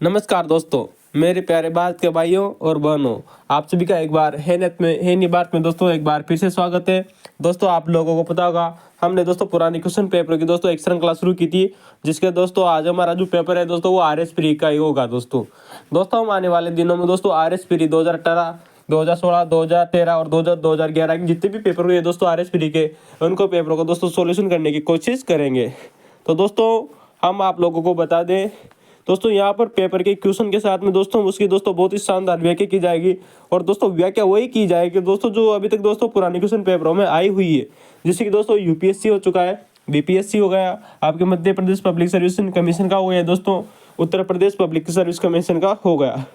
नमस्कार दोस्तों, मेरे प्यारे भारत के भाइयों और बहनों। आप सभी का एक बार है नी बात में दोस्तों एक बार फिर से स्वागत है। दोस्तों आप लोगों को पता होगा, हमने दोस्तों पुरानी क्वेश्चन पेपर की दोस्तों एक श्रृंखला शुरू की थी, जिसके दोस्तों आज हमारा जो पेपर है दोस्तों वो आर.एस. प्री का ही होगा। दोस्तों हम आने वाले दिनों में दोस्तों आर.एस. प्री 2018, 2016, 2013 और 2011 के जितने भी पेपर हुए दोस्तों आर.एस. प्री के, उनको पेपरों को दोस्तों सोल्यूशन करने की कोशिश करेंगे। तो दोस्तों हम आप लोगों को बता दें दोस्तों, यहाँ पर पेपर के क्वेश्चन के साथ में दोस्तों उसकी दोस्तों बहुत ही शानदार व्याख्या की जाएगी। और दोस्तों व्याख्या वही की जाएगी दोस्तों जो अभी तक दोस्तों पुरानी क्वेश्चन पेपरों में आई हुई है, जैसे कि दोस्तों यूपीएससी हो चुका है, बीपीएससी हो गया, आपके Madhya Pradesh public service commission का हो गया दोस्तों, उत्तर प्रदेश पब्लिक सर्विस कमीशन का हो गया।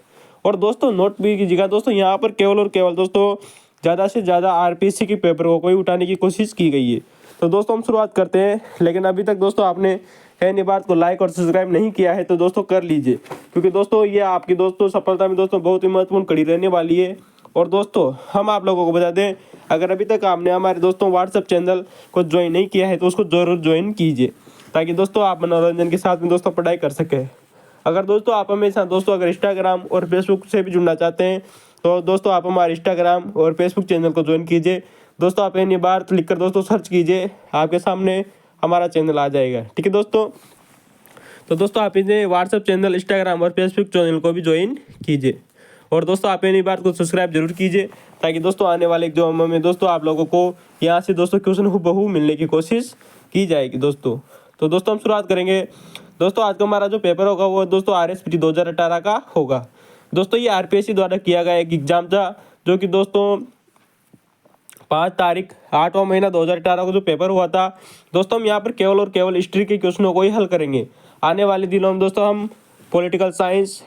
और दोस्तों नोट भी कीजिएगा दोस्तों, यहाँ पर केवल और केवल दोस्तों ज़्यादा से ज़्यादा आरपीएससी के पेपर को कोई उठाने की कोशिश की गई है। तो दोस्तों हम शुरुआत करते हैं, लेकिन अभी तक दोस्तों आपने है नहीं बात को लाइक और सब्सक्राइब नहीं किया है तो दोस्तों कर लीजिए, क्योंकि दोस्तों ये आपकी दोस्तों सफलता में दोस्तों बहुत ही महत्वपूर्ण कड़ी रहने वाली है। और दोस्तों हम आप लोगों को बता दें, अगर अभी तक आपने हमारे दोस्तों व्हाट्सएप चैनल को ज्वाइन नहीं किया है तो उसको ज़रूर ज्वाइन कीजिए, ताकि दोस्तों आप मनोरंजन के साथ में दोस्तों पढ़ाई कर सकें। अगर दोस्तों आप हमेशा दोस्तों अगर इंस्टाग्राम और फेसबुक से भी जुड़ना चाहते हैं तो दोस्तों आप हमारे इंस्टाग्राम और फेसबुक चैनल को ज्वाइन कीजिए। दोस्तों आप एनी बार लिख कर दोस्तों सर्च कीजिए, आपके सामने हमारा चैनल आ जाएगा। ठीक है दोस्तों, तो दोस्तों आप इन्हें व्हाट्सएप चैनल, इंस्टाग्राम और फेसबुक चैनल को भी ज्वाइन कीजिए। और दोस्तों आप एनी बार को सब्सक्राइब जरूर कीजिए, ताकि दोस्तों आने वाले एग्जाम में दोस्तों आप लोगों को यहाँ से दोस्तों क्वेश्चन हूबहू मिलने की कोशिश की जाएगी दोस्तों। तो दोस्तों हम शुरुआत करेंगे। दोस्तों आज का हमारा जो पेपर होगा वो दोस्तों आर.एस. प्री 2018 का होगा। दोस्तों ये आरपीएससी द्वारा किया गया एक एग्जाम था, जो कि दोस्तों 5 तारीख 8वां महीना 2018 को जो पेपर हुआ था। दोस्तों हम यहाँ पर केवल और केवल हिस्ट्री के क्वेश्चनों को ही हल करेंगे। आने वाले दिनों में दोस्तों हम पॉलिटिकल साइंस,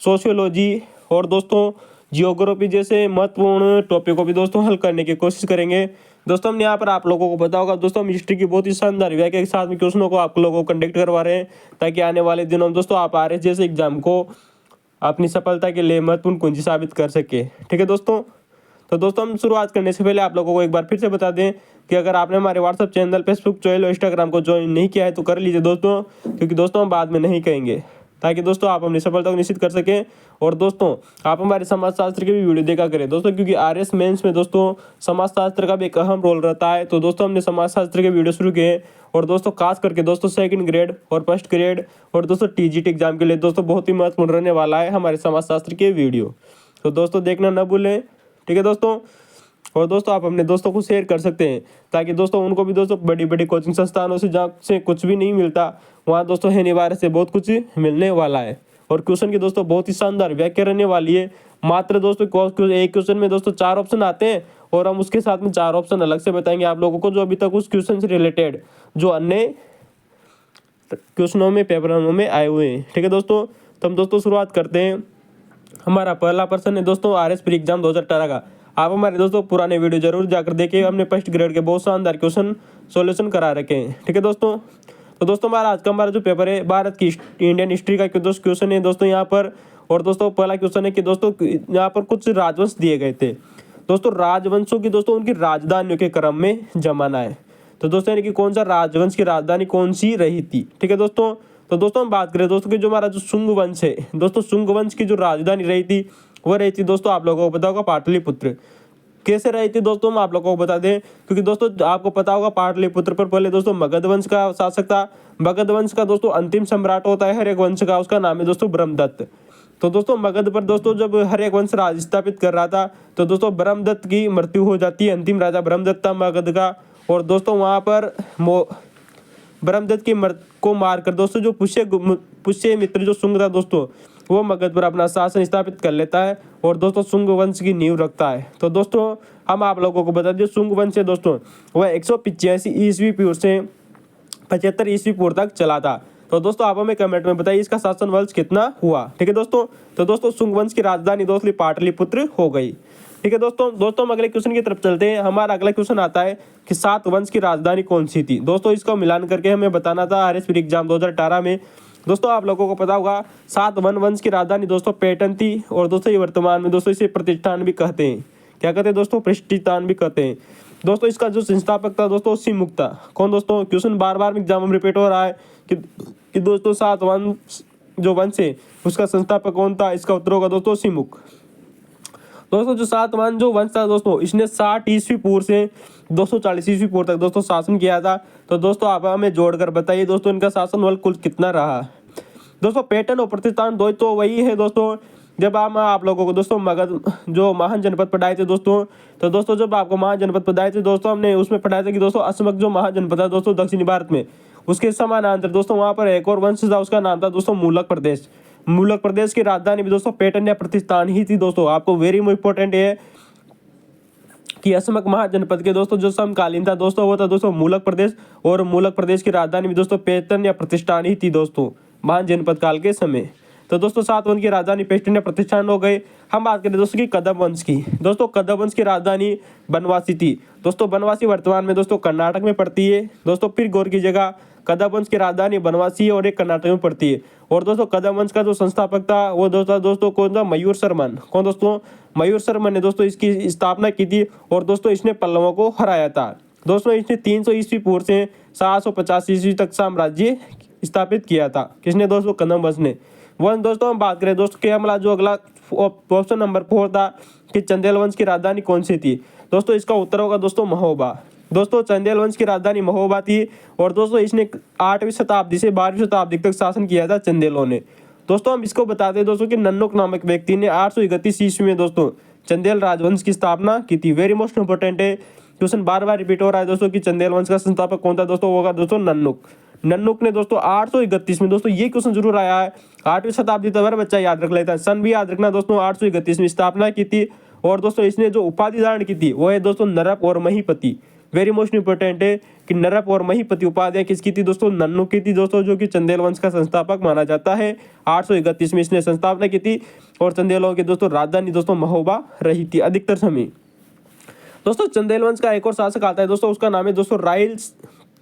सोशियोलॉजी और दोस्तों जियोग्राफी जैसे महत्वपूर्ण टॉपिक को भी दोस्तों हल करने की कोशिश करेंगे। दोस्तों हमने यहाँ पर आप लोगों को पता होगा दोस्तों, हम हिस्ट्री की बहुत ही शानदार व्याख्या के साथ में क्वेश्चनों को आप लोगों को कंडक्ट करवा रहे हैं, ताकि आने वाले दिनों में दोस्तों आप आर.एस. जैसे एग्जाम को अपनी सफलता के लिए महत्वपूर्ण कुंजी साबित कर सके। ठीक है दोस्तों, तो दोस्तों हम शुरुआत करने से पहले आप लोगों को एक बार फिर से बता दें कि अगर आपने हमारे व्हाट्सएप चैनल, फेसबुक चैनल और इंस्टाग्राम को ज्वाइन नहीं किया है तो कर लीजिए दोस्तों, क्योंकि दोस्तों हम बाद में नहीं कहेंगे, ताकि दोस्तों आप अपनी सफलता को निश्चित कर सकें। और दोस्तों आप हमारे समाजशास्त्र की भी वीडियो देखा करें दोस्तों, क्योंकि आर.एस. मेंस में दोस्तों समाजशास्त्र का भी एक अहम रोल रहता है। तो दोस्तों हमने समाजशास्त्र के वीडियो शुरू किए, और दोस्तों खास करके दोस्तों सेकंड ग्रेड और फर्स्ट ग्रेड और दोस्तों टीजीटी एग्जाम के लिए दोस्तों बहुत ही महत्वपूर्ण रहने वाला है हमारे समाजशास्त्र के वीडियो। तो दोस्तों देखना न भूलें। ठीक है दोस्तों, और दोस्तों आप अपने दोस्तों को शेयर कर सकते हैं, ताकि दोस्तों उनको भी दोस्तों बड़ी बड़ी कोचिंग संस्थानों से जहाँ से कुछ भी नहीं मिलता, वहाँ दोस्तों है निवार से बहुत कुछ मिलने वाला है। और क्वेश्चन की दोस्तों बहुत ही शानदार व्याख्या रहने वाली है। मात्र दोस्तों एक क्वेश्चन में दोस्तों 4 ऑप्शन आते हैं, और हम उसके साथ में 4 ऑप्शन अलग से बताएंगे आप लोगों को, जो अभी तक उस क्वेश्चन से रिलेटेड जो अन्य क्वेश्चनों में पेपरों में आए हुए हैं। ठीक है दोस्तों, तो हम दोस्तों शुरुआत करते हैं। हमारा पहला प्रश्न है दोस्तों आर.एस. प्री एग्जाम 2018 का। आप हमारे दोस्तों पुराने वीडियो जरूर जाकर देखिए, हमने फर्स्ट ग्रेड के बहुत शानदार क्वेश्चन सॉल्यूशन करा रखे हैं। ठीक है दोस्तों, तो दोस्तों हमारा जो पेपर है भारत की इंडियन हिस्ट्री का दोस्तों क्वेश्चन है दोस्तों यहाँ पर। और दोस्तों पहला क्वेश्चन है कि दोस्तों यहाँ पर कुछ राजवंश दिए गए थे। दोस्तों राजवंशों की दोस्तों उनकी राजधानियों के क्रम में जमाना है। तो दोस्तों यानी कि कौन सा राजवंश की राजधानी कौन सी रही थी। ठीक है दोस्तों, तो दोस्तों हम बात करें दोस्तों कि जो हमारा जो शुंग वंश है दोस्तों, शुंग वंश की जो राजधानी रही थी वो रही थी दोस्तों आप लोगों को पता होगा पाटलिपुत्र। कैसे रही थी दोस्तों हम आप लोगों को बता दें, क्योंकि दोस्तों आपको पता होगा पाटलिपुत्र पर पहले दोस्तों मगध वंश का शासक था। मगध वंश का दोस्तों अंतिम सम्राट होता है हर एक वंश का, उसका नाम है दोस्तों ब्रह्मदत्त। तो दोस्तों मगध पर दोस्तों जब हर एक वंश राज स्थापित कर रहा था तो दोस्तों ब्रह्मदत्त की मृत्यु हो जाती है। अंतिम राजा ब्रह्मदत्त था मगध का। और दोस्तों वहाँ पर ब्रह्मदत्त की को मारकर दोस्तों जो पुष्य मित्र जो शुंग था दोस्तों, वो मगध पर अपना शासन स्थापित कर लेता है और दोस्तों शुंग वंश की नींव रखता है। तो दोस्तों हम आप लोगों को बता दें, शुंग वंश है दोस्तों वह 185 ईस्वी पूर्व से 75 ईस्वी पूर्व तक चला था। तो दोस्तों आप हमें कमेंट में बताइए इसका शासन वर्ष कितना हुआ। ठीक है दोस्तों, तो दोस्तों शुंग वंश की राजधानी दोस्तों पाटलिपुत्र हो गई। ठीक है दोस्तों हम अगले क्वेश्चन की तरफ चलते हैं। हमारा अगला क्वेश्चन आता है कि सातवंश की राजधानी कौन सी थी। दोस्तों इसका मिलान करके हमें बताना था आर.एस. प्री एग्जाम 2018 में। दोस्तों आप लोगों को पता होगा सातवाहन वंश की राजधानी दोस्तों पैटर्न थी, और दोस्तों ये वर्तमान में दोस्तों इसे प्रतिष्ठान भी कहते हैं। क्या कहते हैं दोस्तों, प्रतिष्ठान भी कहते हैं। दोस्तों इसका जो संस्थापक था दोस्तों सिमुक था। कौन दोस्तों, क्वेश्चन बार बार एग्जाम में रिपीट हो रहा है कि दोस्तों सातवाहन जो वंश है उसका संस्थापक कौन था? इसका उत्तर होगा दोस्तों सिमुक। दोस्तों जो सातवाहन जो वंश था दोस्तों, इसने 60 ईस्वी पूर्व से 240 ईस्वी पूर्व तक दोस्तों शासन किया था। तो दोस्तों आप हमें जोड़कर बताइए दोस्तों इनका शासन बल कुल कितना रहा? दोस्तों पैटर्न और प्रतिष्ठान दो तो वही है दोस्तों। जब आप लोगों को दोस्तों मगध जो महान जनपद पढ़ाए थे दोस्तों, तो दोस्तों जब आपको महान जनपद पढ़ाए थे दोस्तों, हमने उसमें पढ़ाया था कि दोस्तों असमक जो महान जनपद है दोस्तों दक्षिणी भारत में, उसके समानांतर दोस्तों वहाँ पर एक और वंश था, उसका नाम था दोस्तों मूलक प्रदेश। मूलक प्रदेश की राजधानी भी दोस्तों पैटर्न या प्रतिष्ठान ही थी दोस्तों। आपको वेरी इंपॉर्टेंट है कि असमक महाजनपद के दोस्तों जो समकालीन था दोस्तों वो था दोस्तों मूलक प्रदेश, और मूलक प्रदेश की राजधानी भी दोस्तों पैटर्न या प्रतिष्ठान ही थी दोस्तों महान जनपद काल के समय। तो दोस्तों सातवाहन की राजधानी पैटर्न या प्रतिष्ठान हो गए। हम बात करें दोस्तों की कदम वंश की। दोस्तों कदम वंश की राजधानी बनवासी थी दोस्तों। बनवासी वर्तमान में दोस्तों कर्नाटक में पड़ती है दोस्तों। फिर गौर की जगह कदम वंश की राजधानी बनवासी है और एक कर्नाटक में पड़ती है। और दोस्तों कदम वंश का जो संस्थापक था वो दोस्तों कौन था? मयूर शर्मन। कौन दोस्तों? मयूर शर्मन ने दोस्तों इसकी स्थापना की थी और दोस्तों इसने पल्लवों को हराया था दोस्तों। इसने 300 ईस्वी पूर्व से 750 ईस्वी तक साम्राज्य स्थापित किया था। किसने दोस्तों? कदम वंश ने। वन दोस्तों हम बात करें दोस्तों के हमला जो अगला ऑप्शन नंबर 4 था कि चंदेल वंश की राजधानी कौन सी थी? दोस्तों इसका उत्तर होगा दोस्तों महोबा। दोस्तों चंदेल वंश की राजधानी महोबा थी और दोस्तों इसने 8वीं शताब्दी से 12वीं शताब्दी तक शासन किया था चंदेलों ने। दोस्तों हम इसको बताते हैं दोस्तों कि नन्नुक नामक व्यक्ति ने 831 ईस्वी में दोस्तों चंदेल राजवंश की स्थापना की थी। वेरी मोस्ट इंपोर्टेंट है, क्वेश्चन बार बार रिपीट हो रहा है दोस्तों कि चंदेल वंश का संस्थापक कौन था दोस्तों? होगा दोस्तों नन्नुक। नन्नुक ने दोस्तों 831 में दोस्तों ये क्वेश्चन जरूर आया है 8वीं शताब्दी तक, हर बच्चा याद रख लेता है। सन भी याद रखना दोस्तों। 831 में स्थापना की थी और दोस्तों इसने जो उपाधि धारण की थी वो है दोस्तों नरप और महीपति। वेरी मोस्ट इंपोर्टेंट है कि नरप और महीपति उपाधियां किसकी थी दोस्तों? नन्नुक की थी दोस्तों, जो कि चंदेल वंश का संस्थापक माना जाता है। 831 में इसने संस्थापना की थी और चंदेलों की दोस्तों राजधानी दोस्तों महोबा रही थी अधिकतर समय। दोस्तों चंदेल वंश का एक और शासक आता है दोस्तों, उसका नाम है दोस्तों राहिल।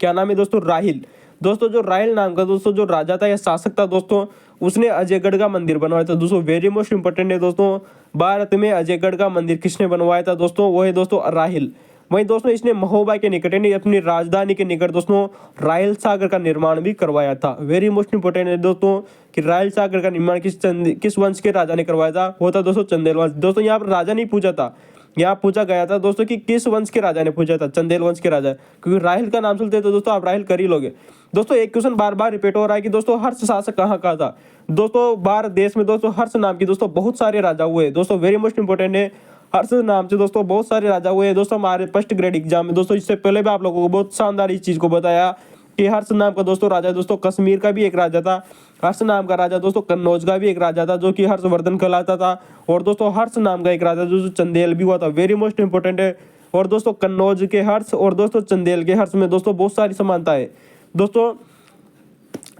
क्या नाम है दोस्तों? राहिल। दोस्तों जो राहिल नाम का दोस्तों जो राजा था या शासक था दोस्तों, उसने अजयगढ़ का मंदिर बनवाया था दोस्तों। वेरी मोस्ट इंपोर्टेंट है दोस्तों, भारत में अजयगढ़ का मंदिर किसने बनवाया था दोस्तों? वो है दोस्तों राहिल। वहीं दोस्तों इसने महोबा के निकट यानी अपनी राजधानी के निकट दोस्तों राहिल सागर का निर्माण भी करवाया था। वेरी मोस्ट इंपोर्टेंट है दोस्तों कि राहिल सागर का निर्माण किस वंश के राजा ने करवाया था? वो था दोस्तों चंदेल वंश। दोस्तों यहाँ पर राजा नहीं पूछा था, यहाँ पूछा गया था दोस्तों कि किस वंश के राजा ने पूछा था? चंदेल वंश के राजा, क्योंकि राहिल का नाम सुनते तो दोस्तों आप राहिल कर ही लोगे। दोस्तों एक क्वेश्चन बार बार रिपीट हो रहा है कि दोस्तों हर्ष शासक कहाँ का था? दोस्तों भारत देश में दोस्तों हर्ष नाम की दोस्तों बहुत सारे राजा हुए दोस्तों। वेरी मोस्ट इंपोर्टेंट है, हर्ष नाम से दोस्तों बहुत सारे राजा हुए दोस्तों हमारे फर्स्ट ग्रेड एग्जाम में दोस्तों। इससे पहले भी आप लोगों को बहुत शानदार इस चीज को बताया कि हर्ष नाम का दोस्तों राजा दोस्तों कश्मीर का भी एक राजा था। हर्ष नाम का राजा दोस्तों कन्नौज का भी एक राजा था जो कि हर्षवर्धन कहलाता था। और दोस्तों हर्ष नाम का एक राजा जो चंदेल भी हुआ था। वेरी मोस्ट इंपोर्टेंट है। और दोस्तों कन्नौज के हर्ष और दोस्तों चंदेल के हर्ष में दोस्तों बहुत सारी समानता है दोस्तों।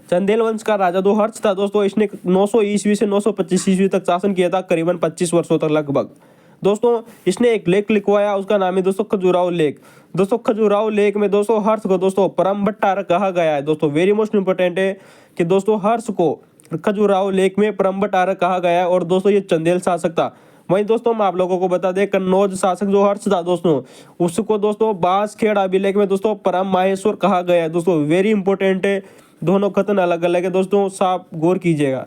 चंदेल वंश का राजा जो हर्ष था दोस्तों, इसने 900 ईस्वी से 925 ईस्वी तक शासन किया था, करीबन 25 वर्षों तक लगभग। दोस्तों इसने एक लेख लिखवाया, उसका नाम है दोस्तों खजुराहो लेख। दोस्तों खजुराहो लेख में दोस्तों हर्ष को दोस्तों परम भट्टारक कहा गया है दोस्तों। वेरी मोस्ट इंपोर्टेंट है कि दोस्तों हर्ष को खजुराहो लेख में परम भट्टारक कहा गया है और दोस्तों ये चंदेल शासक था। वहीं दोस्तों हम आप लोगों को बता दें कन्नौज शासक जो हर्ष था दोस्तों, उसको दोस्तों बांसखेड़ अभिलेख में दोस्तों परम माहेश्वर कहा गया है दोस्तों। वेरी इंपॉर्टेंट है, दोनों कथन अलग अलग है दोस्तों, साफ गौर कीजिएगा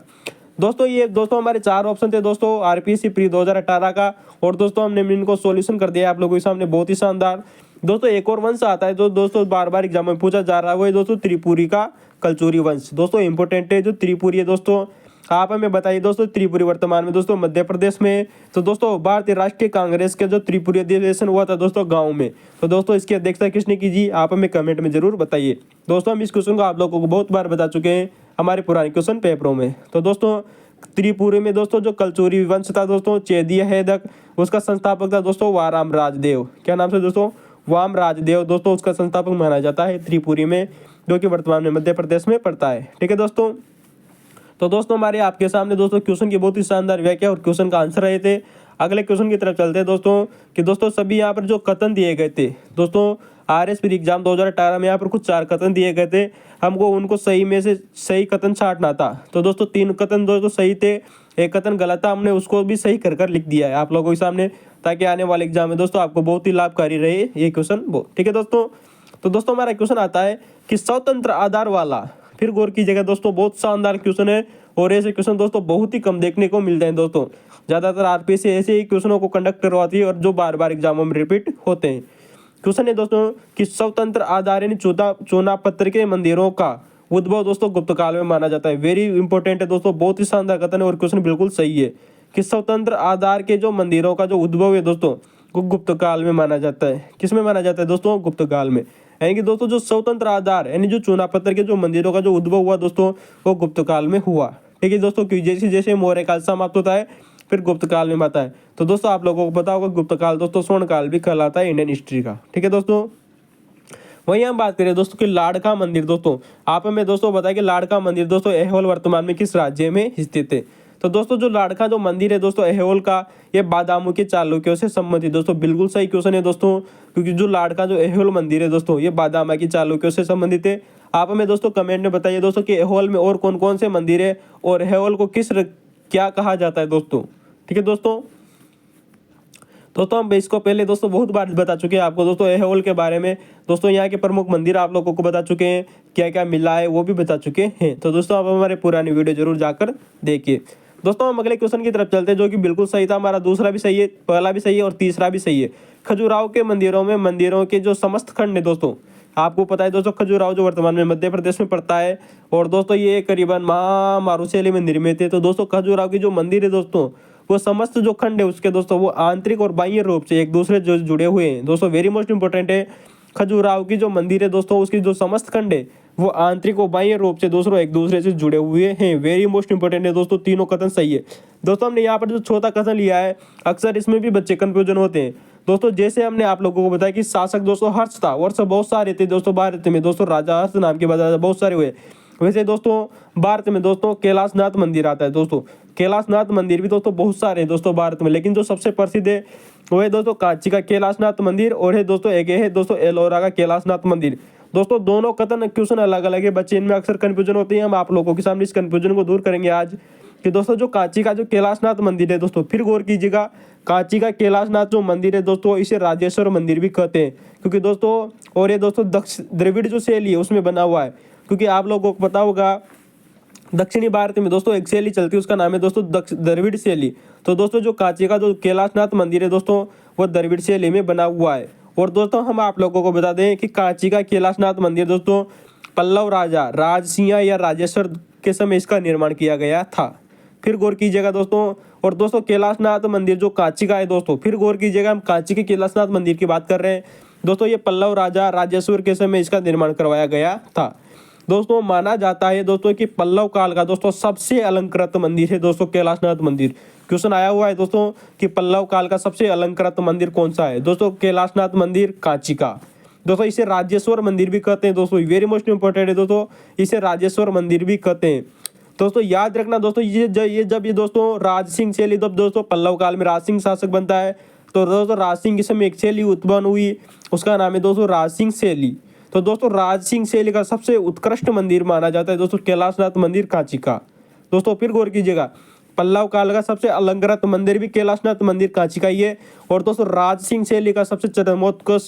दोस्तों। ये दोस्तों हमारे 4 ऑप्शन थे दोस्तों आरपीएससी प्री 2018 का, और दोस्तों हमने इनको सॉल्यूशन कर दिया आप लोगों के सामने बहुत ही शानदार। दोस्तों एक और वंश आता है जो दोस्तों बार बार एग्जाम में पूछा जा रहा है, वो है दोस्तों त्रिपुरी का कलचुरी वंश। दोस्तों इंपॉर्टेंट है जो त्रिपुरी है दोस्तों। आप हमें बताइए दोस्तों त्रिपुरी वर्तमान में दोस्तों मध्य प्रदेश में। तो दोस्तों भारतीय राष्ट्रीय कांग्रेस का जो त्रिपुरी अधिवेशन हुआ था दोस्तों गांव में, तो दोस्तों इसकी अध्यक्षता किसने की जी? आप हमें कमेंट में जरूर बताइए दोस्तों। हम इस क्वेश्चन को आप लोगों को बहुत बार बता चुके हैं हमारे पुराने क्वेश्चन पेपरों में। तो दोस्तों त्रिपुरी में दोस्तों जो कलचुरी वंश था दोस्तों चेदिया हेदक, उसका संस्थापक था दोस्तों वाराम राजदेव। क्या नाम से दोस्तों? वाम राजदेव दोस्तों उसका संस्थापक माना जाता है त्रिपुरी में, जो कि वर्तमान में मध्य प्रदेश में पड़ता है। ठीक है दोस्तों। तो दोस्तों हमारे आपके सामने दोस्तों क्वेश्चन की बहुत ही शानदार व्याख्या और क्वेश्चन का आंसर रहे थे। अगले क्वेश्चन की तरफ चलते हैं दोस्तों कि दोस्तों सभी यहाँ पर जो कथन दिए गए थे दोस्तों आरएस प्री एग्जाम 2018 में यहाँ पर कुछ 4 कथन दिए गए थे, हमको उनको सही में से सही कथन छांटना था। तो दोस्तों 3 कथन दोस्तों सही थे, एक कथन गलत था, हमने उसको भी सही कर लिख दिया है आप लोगों के सामने, ताकि आने वाले एग्जाम में दोस्तों आपको बहुत ही लाभकारी रहे ये क्वेश्चन वो। ठीक है दोस्तों। तो दोस्तों हमारा क्वेश्चन आता है कि स्वतंत्र आधार वाला, फिर गौर कीजिएगा दोस्तों बहुत शानदार क्वेश्चन है और ऐसे क्वेश्चन दोस्तों बहुत ही कम देखने को मिलते हैं दोस्तों। ज़्यादातर आरपीएससी ऐसे ही क्वेश्चनों को कंडक्ट करवाती है और जो बार बार एग्जामों में रिपीट होते हैं। क्वेश्चन है दोस्तों कि स्वतंत्र आधार यानी चुनाव पत्र के मंदिरों का उद्भव दोस्तों गुप्त काल में माना जाता है। वेरी इंपॉर्टेंट है दोस्तों, बहुत ही शानदार कथन है और क्वेश्चन बिल्कुल सही है कि स्वतंत्र आधार के जो मंदिरों का जो उद्भव है दोस्तों वो गुप्त काल में माना जाता है। किस में माना जाता है दोस्तों? गुप्त काल में। यानी कि दोस्तों जो स्वतंत्र आधार यानी जो चुनाव पत्र के जो मंदिरों का जो उद्भव हुआ दोस्तों वो गुप्त काल में हुआ। ठीक है दोस्तों, कि जैसे जैसे मौर्य काल समाप्त होता है फिर गुप्त काल में आता है। तो दोस्तों आप लोगों को पता होगा गुप्त काल दोस्तों स्वर्ण काल भी कहलाता है इंडियन हिस्ट्री का। ठीक है दोस्तों, वहीं हम बात करें दोस्तों कि लाड़का मंदिर। दोस्तों आप हमें दोस्तों बताया कि लाड़का मंदिर दोस्तों ऐहोल वर्तमान में किस राज्य में स्थित है? तो दोस्तों जो लाड़का जो मंदिर है दोस्तों ऐहोल का, ये बादामू के चालुक्यों से संबंधित। दोस्तों बिल्कुल सही क्वेश्चन है दोस्तों, क्योंकि जो लाड़का जो ऐहोल मंदिर है दोस्तों ये बादामा की चालुक्यों से संबंधित है। आप हमें दोस्तों कमेंट में बताइए दोस्तों कि ऐहोल में और कौन कौन से मंदिर है और ऐहोल को क्या कहा जाता है दोस्तों। ठीक है दोस्तों, हम इसको पहले दोस्तों बहुत बार बता चुके हैं आपको दोस्तों ऐहोल के बारे में। दोस्तों यहाँ के प्रमुख मंदिर आप लोगों को बता चुके हैं, क्या क्या मिला है वो भी बता चुके हैं। तो दोस्तों आप हमारे पुरानी वीडियो जरूर जाकर देखिए। दोस्तों हम अगले क्वेश्चन की तरफ चलते हैं जो कि बिल्कुल सही था। हमारा दूसरा भी सही है, पहला भी सही है और तीसरा भी सही है। खजुराहो के मंदिरों के जो समस्त खंड है दोस्तों, आपको पता है दोस्तों खजुराहो जो वर्तमान में मध्य प्रदेश में पड़ता है और दोस्तों ये करीबन मारुसेली में निर्मित है। तो दोस्तों खजुराहो की जो मंदिर है दोस्तों वो समस्त जो खंड है उसके दोस्तों वो आंतरिक और बाह्य रूप से एक दूसरे जो जुड़े हुए हैं। दोस्तों वेरी मोस्ट इंपॉर्टेंट है, खजुराहो की जो मंदिर है दोस्तों उसकी जो समस्त खंड है वो आंतरिक और बाह्य रूप से दोस्तों एक दूसरे से जुड़े हुए हैं। वेरी मोस्ट इंपॉर्टेंट है दोस्तों, तीनों कथन सही है। दोस्तों हमने यहाँ पर जो चौथा कथन लिया है अक्सर इसमें भी बच्चे कंफ्यूजन होते हैं दोस्तों। जैसे हमने आप लोगों को बताया कि शासक दोस्तों हर्ष था, वर्ष बहुत सारे थे दोस्तों भारत में। दोस्तों राजा हर्ष नाम के बाद बहुत सारे हुए। वैसे दोस्तों भारत में दोस्तों कैलाशनाथ मंदिर आता है। दोस्तों कैलाशनाथ मंदिर भी दोस्तों बहुत सारे हैं दोस्तों भारत में, लेकिन जो सबसे प्रसिद्ध है वो है दोस्तों कांची का कैलाशनाथ मंदिर और है दोस्तों एक है दोस्तों एलोरा का कैलाशनाथ मंदिर। दोस्तों दोनों कथन क्वेश्चन अलग अलग है, बच्चे इनमें अक्सर कंफ्यूजन होती है। हम आप लोगों के सामने इस कंफ्यूजन को दूर करेंगे आज कि दोस्तों जो कांची का जो कैलाशनाथ मंदिर है दोस्तों, फिर गौर कीजिएगा, कांची का कैलाशनाथ जो मंदिर है दोस्तों इसे राजेश्वर मंदिर भी कहते हैं, क्योंकि दोस्तों और ये दोस्तों द्रविड़ जो शैली है उसमें बना हुआ है। क्योंकि आप लोगों को पता होगा दक्षिणी भारत में दोस्तों एक शैली चलती है, उसका नाम है दोस्तों द्रविड़ शैली। तो दोस्तों जो कांची का जो कैलाशनाथ मंदिर है दोस्तों वो द्रविड़ शैली में बना हुआ है। और दोस्तों हम आप लोगों को बता दें कि कांची का कैलाशनाथ मंदिर दोस्तों पल्लव राजा राजसिंह या राजेश्वर के समय इसका निर्माण किया गया था। फिर गौर कीजिएगा दोस्तों, और दोस्तों कैलाशनाथ मंदिर जो कांची का है दोस्तों, फिर गौर कीजिएगा हम कांची के कैलाशनाथ मंदिर की बात कर रहे हैं दोस्तों, ये पल्लव राजा राजेश्वर के समय इसका निर्माण करवाया गया था। दोस्तों माना जाता है दोस्तों कि पल्लव काल का दोस्तों सबसे अलंकृत मंदिर है दोस्तों कैलाशनाथ मंदिर। क्वेश्चन आया हुआ है दोस्तों कि पल्लव काल का सबसे अलंकृत मंदिर कौन सा है? दोस्तों कैलाशनाथ मंदिर कांची का। दोस्तों इसे राजेश्वर मंदिर भी कहते हैं दोस्तों, वेरी मोस्ट इंपॉर्टेंट है दोस्तों, इसे राजेश्वर मंदिर भी कहते हैं। दोस्तों याद रखना दोस्तों, जब ये दोस्तों राज सिंह शैली दोस्तों पल्लव काल में राज सिंह शासक बनता है, तो दोस्तों राज सिंह के समय एक शैली उत्पन्न हुई, उसका नाम है दोस्तों राज सिंह शैली। तो दोस्तों राज सिंह शैली का सबसे उत्कृष्ट मंदिर माना जाता है दोस्तों कैलाशनाथ मंदिर कांची का। दोस्तों फिर गौर कीजिएगा, पल्लव काल का सबसे अलंकृत मंदिर भी कैलाशनाथ मंदिर कांची का ही है, और दोस्तों राज सिंह शैली का सबसे चरमोत्कर्ष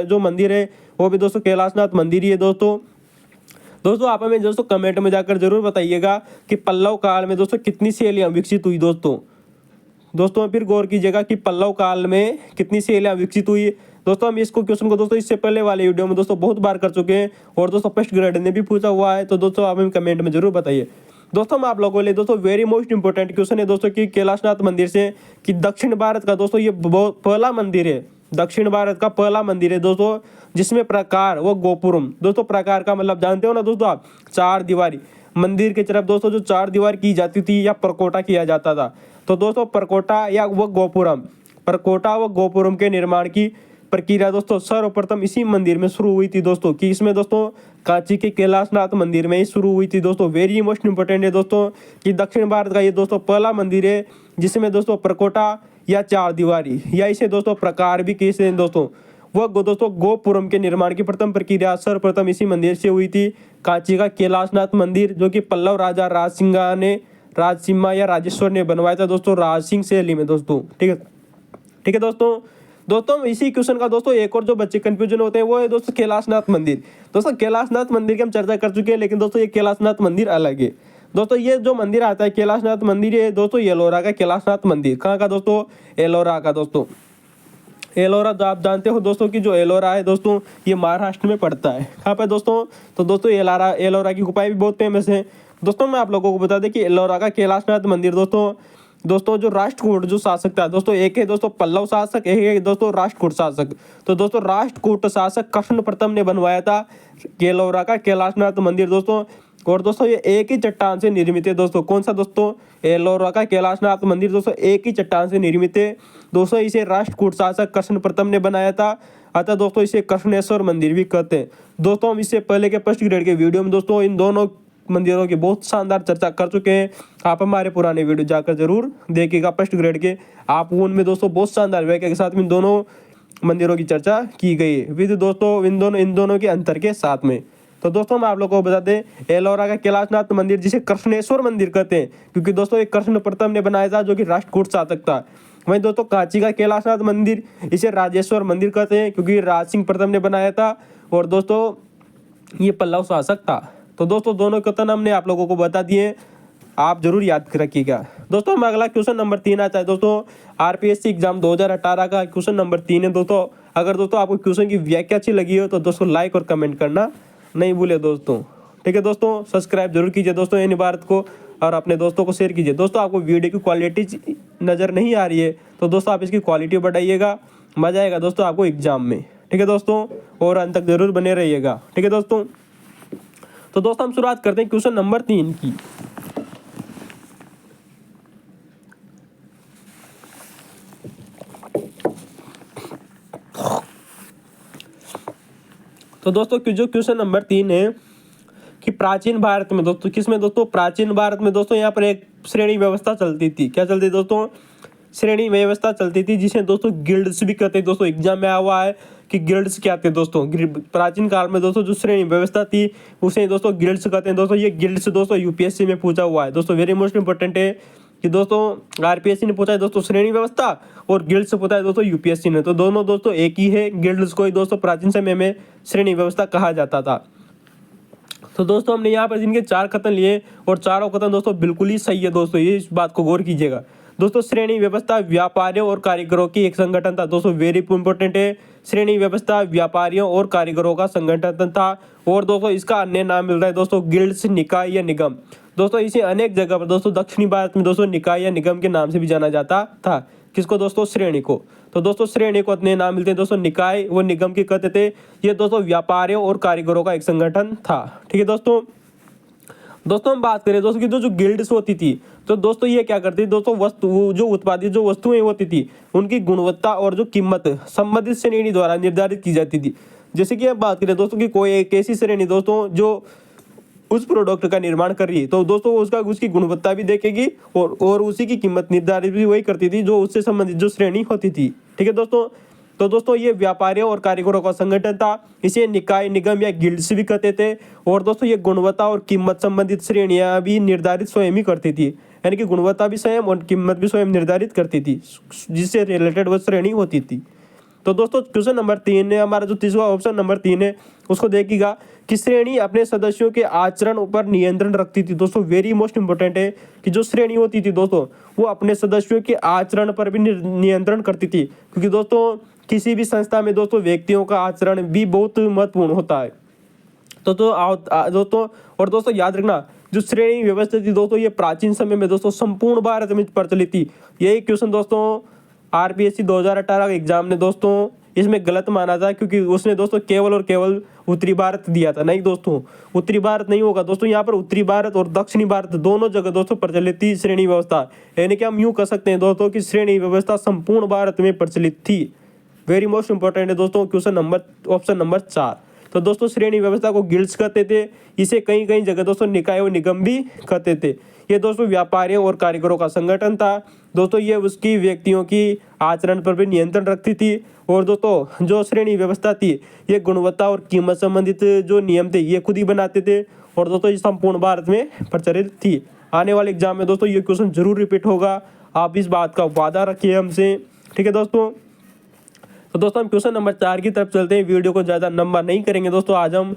जो मंदिर है वो भी दोस्तों कैलाशनाथ मंदिर ही है। दोस्तों आप हमें दोस्तों कमेंट में जाकर जरूर बताइएगा कि पल्लव काल में दोस्तों कितनी शैलियाँ विकसित हुई दोस्तों फिर गौर कीजिएगा कि पल्लव काल में कितनी शैलियाँ विकसित हुई। दोस्तों हम इसको क्वेश्चन को दोस्तों इससे पहले वाले वीडियो में दोस्तों बहुत बार कर चुके हैं और दोस्तों फर्स्ट ग्रेड ने भी पूछा हुआ है, तो दोस्तों आप हमें कमेंट में जरूर बताइए। दोस्तों हम आप लोगों के लिए दोस्तों वेरी मोस्ट इंपॉर्टेंट क्वेश्चन है दोस्तों कि कैलाशनाथ मंदिर से कि दक्षिण भारत का दोस्तों ये पहला मंदिर है, दक्षिण भारत का पहला मंदिर है दोस्तों जिसमें प्रकार वो गोपुरम। दोस्तों प्रकार का मतलब जानते हो ना दोस्तों आप, चार दीवारी मंदिर की तरफ दोस्तों जो चार दीवार की जाती थी या परकोटा किया जाता था, तो दोस्तों परकोटा या वो गोपुरम, परकोटा व गोपुरम के निर्माण की प्रक्रिया दोस्तों सर्वप्रथम इसी मंदिर में शुरू हुई थी दोस्तों, कि इसमें दोस्तों कांची के कैलाशनाथ मंदिर में ही शुरू हुई थी दोस्तों। वेरी मोस्ट इंपॉर्टेंट है दोस्तों कि दक्षिण भारत का ये दोस्तों पहला मंदिर है जिसमें दोस्तों परकोटा या चार दीवारी या इसे दोस्तों प्रकार भी कहते हैं दोस्तों, वह दोस्तों गोपुरम के निर्माण की प्रथम प्रक्रिया सर्वप्रथम इसी मंदिर से हुई थी, कांची का कैलाशनाथ मंदिर, जो कि पल्लव राजा राजसिम्हा या राजेश्वर ने बनवाया था दोस्तों राज सिंह शैली में दोस्तों। ठीक है दोस्तों इसी क्वेश्चन का दोस्तों एक और जो बच्चे कंफ्यूजन होते हैं वो है दोस्तों कैलाशनाथ मंदिर। दोस्तों कैलाशनाथ मंदिर की हम चर्चा कर चुके हैं, लेकिन दोस्तों ये कैलाशनाथ मंदिर अलग है दोस्तों ये जो मंदिर आता है कैलाशनाथ मंदिर, ये दोस्तों एलोरा का कैलाशनाथ मंदिर कहाँ का दोस्तों, एलोरा का दोस्तों। एलोरा जो आप जानते हो दोस्तों कि जो एलोरा है दोस्तों ये महाराष्ट्र में पड़ता है। कहाँ पे दोस्तों, तो दोस्तों एलोरा की गुफाएं भी बहुत फेमस है। दोस्तों मैं आप लोगों को बता दें कि एलोरा का कैलाशनाथ मंदिर दोस्तों जो राष्ट्रकूट जो शासक था दोस्तों, एक है दोस्तों पल्लव शासक, एक है दोस्तों राष्ट्रकूट शासक। तो दोस्तों राष्ट्रकूट शासक कृष्ण प्रथम ने बनवाया था एलोरा का कैलाशनाथ मंदिर दोस्तों। और दोस्तों ये एक ही चट्टान से निर्मित है दोस्तों। कौन सा दोस्तों, एलोरा का कैलाशनाथ मंदिर दोस्तों एक ही चट्टान से निर्मित है दोस्तों। इसे राष्ट्रकूट शासक कृष्ण प्रथम ने बनाया था, अतः दोस्तों इसे कृष्णेश्वर मंदिर भी कहते हैं दोस्तों। हम इससे पहले के फर्स्ट ग्रेड के वीडियो में दोस्तों इन दोनों मंदिरों की बहुत शानदार चर्चा कर चुके हैं। आप हमारे पुराने वीडियो जाकर जरूर देखिएगा फर्स्ट ग्रेड के, आप उनमें दोस्तों बहुत शानदार व्याख्या के साथ में दोनों मंदिरों की चर्चा की गई है विद दोस्तों इन दोनों के अंतर के साथ में। तो दोस्तों मैं आप लोगों को बता दें एलोरा का कैलाशनाथ मंदिर जिसे कृष्णेश्वर मंदिर कहते हैं, क्योंकि दोस्तों एक कृष्ण प्रथम ने बनाया था जो कि राष्ट्रकूट शासक था। वहीं दोस्तों कांची का कैलाशनाथ मंदिर इसे राजेश्वर मंदिर कहते हैं, क्योंकि राज सिंह प्रथम ने बनाया था और दोस्तों ये पल्लव शासक था। तो दोस्तों दोनों कथन हमने आप लोगों को बता दिए, आप जरूर याद रखिएगा। दोस्तों हम अगला क्वेश्चन नंबर 3 आता है दोस्तों आरपीएससी एग्जाम 2018 का क्वेश्चन नंबर 3 है दोस्तों। अगर दोस्तों आपको क्वेश्चन की व्याख्या अच्छी लगी हो तो दोस्तों लाइक और कमेंट करना नहीं भूले दोस्तों। ठीक है दोस्तों, सब्सक्राइब जरूर कीजिए दोस्तों एन भारत को और अपने दोस्तों को शेयर कीजिए। दोस्तों आपको वीडियो की क्वालिटी नज़र नहीं आ रही है तो दोस्तों आप इसकी क्वालिटी बढ़ाइएगा, मजा आएगा दोस्तों आपको एग्जाम में। ठीक है दोस्तों, और अंत तक जरूर बने रहिएगा। ठीक है दोस्तों, तो दोस्तों हम शुरुआत करते हैं क्वेश्चन नंबर 3 की। तो दोस्तों जो क्वेश्चन नंबर 3 है कि प्राचीन भारत में दोस्तों, किसमें दोस्तों, प्राचीन भारत में दोस्तों यहाँ पर एक श्रेणी व्यवस्था चलती थी। क्या चलती दोस्तों, श्रेणी व्यवस्था चलती थी जिसे दोस्तों गिल्ड्स भी कहते हैं दोस्तों। एग्जाम में आया हुआ है कि गिल्ड्स क्या थे दोस्तों। प्राचीन काल में दोस्तों जो श्रेणी व्यवस्था थी उसे दोस्तों गिल्ड्स कहते हैं दोस्तों। ये गिल्ड्स दोस्तों यूपीएससी में पूछा हुआ है दोस्तों, वेरी मोस्ट इंपॉर्टेंट है कि दोस्तों आरपीएससी ने पूछा है दोस्तों श्रेणी व्यवस्था और गिल्ड्स से पूछा है दोस्तों यूपीएससी ने। तो दोनों दोस्तों एक ही है, गिल्ड्स को ही दोस्तों प्राचीन समय में श्रेणी व्यवस्था कहा जाता था। तो दोस्तों हमने यहाँ पर जिनके 4 कथन लिए और चारों कथन दोस्तों बिल्कुल ही सही है दोस्तों, ये इस बात को गौर कीजिएगा दोस्तों। श्रेणी व्यवस्था व्यापारियों और कारीगरों की एक संगठन था दोस्तों, वेरी इंपॉर्टेंट है। श्रेणी व्यवस्था व्यापारियों और कारीगरों का संगठन था और दोस्तों इसका अन्य नाम मिल रहा है दोस्तों गिल्ड्स, निकाय या निगम। दोस्तों इसे अनेक जगह पर दोस्तों दक्षिणी भारत में दोस्तों निकाय या निगम के नाम से भी जाना जाता था। किसको दोस्तों, श्रेणी को। तो दोस्तों श्रेणी को अपने नाम मिलते हैं दोस्तों निकाय व निगम के कहते थे। ये दोस्तों व्यापारियों और कारीगरों का एक संगठन था। ठीक है दोस्तों हम बात करें दोस्तों की जो गिल्ड्स होती थी तो दोस्तों ये क्या करती थी दोस्तों, वस्तु जो उत्पादित जो वस्तुएं होती थी उनकी गुणवत्ता और जो कीमत संबंधित श्रेणी द्वारा निर्धारित की जाती थी। जैसे कि अब बात करें दोस्तों कि कोई एक ऐसी श्रेणी दोस्तों जो उस प्रोडक्ट का निर्माण कर रही है तो दोस्तों उसकी गुणवत्ता भी देखेगी और उसी की कीमत निर्धारित भी वही करती थी जो उससे संबंधित जो श्रेणी होती थी। ठीक है दोस्तों, तो दोस्तों ये व्यापारियों और कारीगरों का संगठन था, इसे निकाय, निगम या गिल्ड्स भी कहते थे। और दोस्तों ये गुणवत्ता और कीमत संबंधित श्रेणियां भी निर्धारित स्वयं ही करती थी, यानी कि गुणवत्ता भी स्वयं और कीमत भी स्वयं निर्धारित करती थी, जिससे रिलेटेड वो श्रेणी होती थी। तो दोस्तों क्वेश्चन नंबर 3 है हमारा, जो तीसरा ऑप्शन नंबर 3 है उसको देखिएगा कि श्रेणी अपने सदस्यों के आचरण पर नियंत्रण रखती थी। दोस्तों वेरी मोस्ट इंपॉर्टेंट है कि जो श्रेणी होती थी दोस्तों वो अपने सदस्यों के आचरण पर भी नियंत्रण करती थी, क्योंकि दोस्तों किसी भी संस्था में दोस्तों व्यक्तियों का आचरण भी बहुत महत्वपूर्ण होता है। तो दोस्तों और दोस्तों याद रखना जो श्रेणी व्यवस्था थी दोस्तों ये प्राचीन समय में दोस्तों संपूर्ण भारत में प्रचलित थी। यही क्वेश्चन दोस्तों आरपीएससी 2018 के एग्जाम ने दोस्तों इसमें गलत माना था, क्योंकि उसने दोस्तों केवल और केवल उत्तरी भारत दिया था। नहीं दोस्तों, उत्तरी भारत नहीं होगा दोस्तों, यहाँ पर उत्तरी भारत और दक्षिणी भारत दोनों जगह दोस्तों प्रचलित थी श्रेणी व्यवस्था। यानी कि हम यूँ कह सकते हैं दोस्तों कि श्रेणी व्यवस्था संपूर्ण भारत में प्रचलित थी। वेरी मोस्ट इंपॉर्टेंट है दोस्तों क्वेश्चन नंबर ऑप्शन नंबर 4। तो दोस्तों श्रेणी व्यवस्था को गिल्ड्स कहते थे, इसे कई कई जगह दोस्तों निकाय व निगम भी कहते थे। ये दोस्तों व्यापारियों और कारीगरों का संगठन था दोस्तों, ये उसकी व्यक्तियों की आचरण पर भी नियंत्रण रखती थी। और दोस्तों जो श्रेणी व्यवस्था थी ये गुणवत्ता और कीमत संबंधित जो नियम थे ये खुद ही बनाते थे और दोस्तों ये संपूर्ण भारत में प्रचलित थी। आने वाले एग्जाम में दोस्तों ये क्वेश्चन जरूर रिपीट होगा, आप इस बात का वादा रखिए हमसे। ठीक है दोस्तों, तो दोस्तों हम क्वेश्चन नंबर 4 की तरफ चलते हैं। वीडियो को ज़्यादा लंबा नहीं करेंगे दोस्तों, आज हम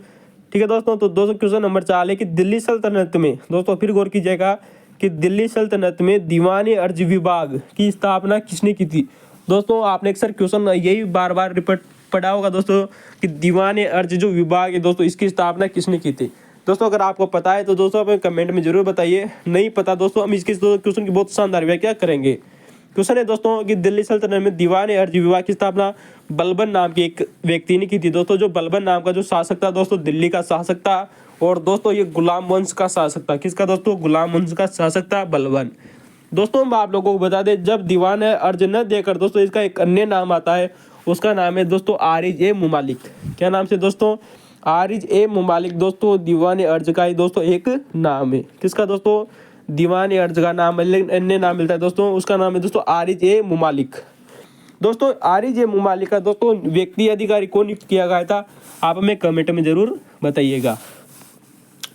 ठीक है दोस्तों। तो दोस्तों क्वेश्चन नंबर 4 है कि दिल्ली सल्तनत में, दोस्तों फिर गौर कीजिएगा कि दिल्ली सल्तनत में दीवान अर्ज विभाग की स्थापना किसने की थी। दोस्तों आपने अक्सर क्वेश्चन यही बार बार रिपीट पढ़ा होगा दोस्तों कि दीवान अर्ज जो विभाग है दोस्तों इसकी स्थापना किसने की थी। दोस्तों अगर आपको पता है तो दोस्तों आप कमेंट में जरूर बताइए, नहीं पता दोस्तों हम इसके क्वेश्चन की बहुत शानदार व्याख्या करेंगे। क्वेश्चन है दोस्तों कि दिल्ली सल्तनत में दीवान अर्ज विभाग की स्थापना बलबन नाम के एक व्यक्ति ने की थी। दोस्तों जो बलबन नाम का जो शासक था दोस्तों, दिल्ली का शासक था, और दोस्तों ये गुलाम वंश का शासक था। किसका दोस्तों? गुलाम वंश का शासक था बलबन। दोस्तों हम आप लोगों को बता दें, जब दीवान अर्ज न देकर दोस्तों इसका एक अन्य नाम आता है, उसका नाम है दोस्तों आरिज ए मुमालिक। क्या नाम से दोस्तों? आरिज ए मुमालिक। दोस्तों दीवान अर्ज का ही दोस्तों एक नाम है। किसका दोस्तों? दीवान अर्ज का नाम अन्य नाम मिलता है दोस्तों, उसका नाम है दोस्तों आरिज ए मुमालिक। दोस्तों आरिज ए मुमालिक का दोस्तों व्यक्ति अधिकारी कौन नियुक्त किया गया था, आप हमें कमेंट में जरूर बताइएगा।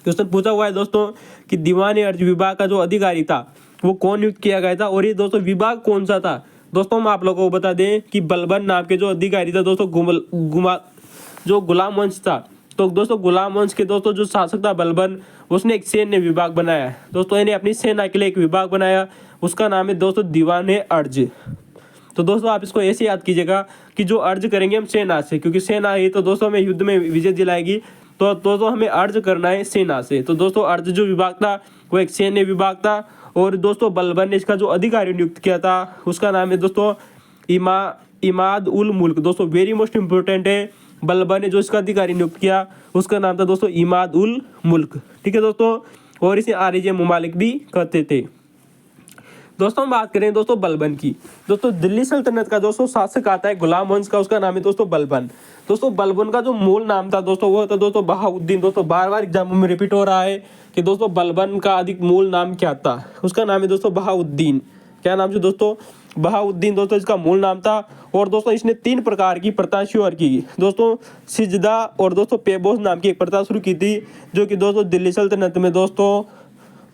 क्वेश्चन पूछा हुआ है दोस्तों कि दीवान अर्ज विभाग का जो अधिकारी था वो कौन नियुक्त किया गया था, और ये दोस्तों विभाग कौन सा था। दोस्तों हम आप लोगों को बता दें कि बलबन नाम के जो अधिकारी था दोस्तों जो गुलाम वंश था, तो दोस्तों गुलाम वंश के दोस्तों जो शासक था बलबन, उसने एक सैन्य विभाग बनाया। दोस्तों इन्हें अपनी सेना के लिए एक विभाग बनाया, उसका नाम है दोस्तों दीवान अर्ज। तो दोस्तों आप इसको ऐसे याद कीजिएगा कि जो अर्ज करेंगे हम सेना से, क्योंकि सेना ही तो दोस्तों हमें युद्ध में विजय दिलाएगी, तो दोस्तों हमें अर्ज करना है सेना से। तो दोस्तों अर्ज जो विभाग था वो एक सैन्य विभाग था, और दोस्तों बलबन ने इसका जो अधिकारी नियुक्त किया था उसका नाम है दोस्तों इमाद उल मुल्क। दोस्तों वेरी मोस्ट इंपोर्टेंट है, बलबन ने जो इसका अधिकारी नियुक्त किया उसका नाम था दोस्तों इमाद उल मुल्क। ठीक है दोस्तों, और इसे आरिज ए मुमालिक भी कहते थे। दोस्तों हम बात करें दोस्तों बलबन की। दोस्तों दिल्ली सल्तनत का दोस्तों शासक आता है गुलाम वंश का, उसका नाम है दोस्तों बलबन। दोस्तों बलबन का जो मूल नाम था दोस्तों वो था दोस्तों बहाउद्दीन। दोस्तों बार बार एग्जाम में रिपीट हो रहा है कि दोस्तों बलबन का अधिक मूल नाम क्या था, उसका नाम है दोस्तों बहाउद्दीन। क्या नाम से दोस्तों? बहाउद्दीन दोस्तों इसका मूल नाम था। और दोस्तों इसने 3 प्रकार की प्रथा शुरू की। दोस्तों सिजदा और दोस्तों पेबोस नाम की एक प्रथा शुरू की थी, जो कि दोस्तों दिल्ली सल्तनत में दोस्तों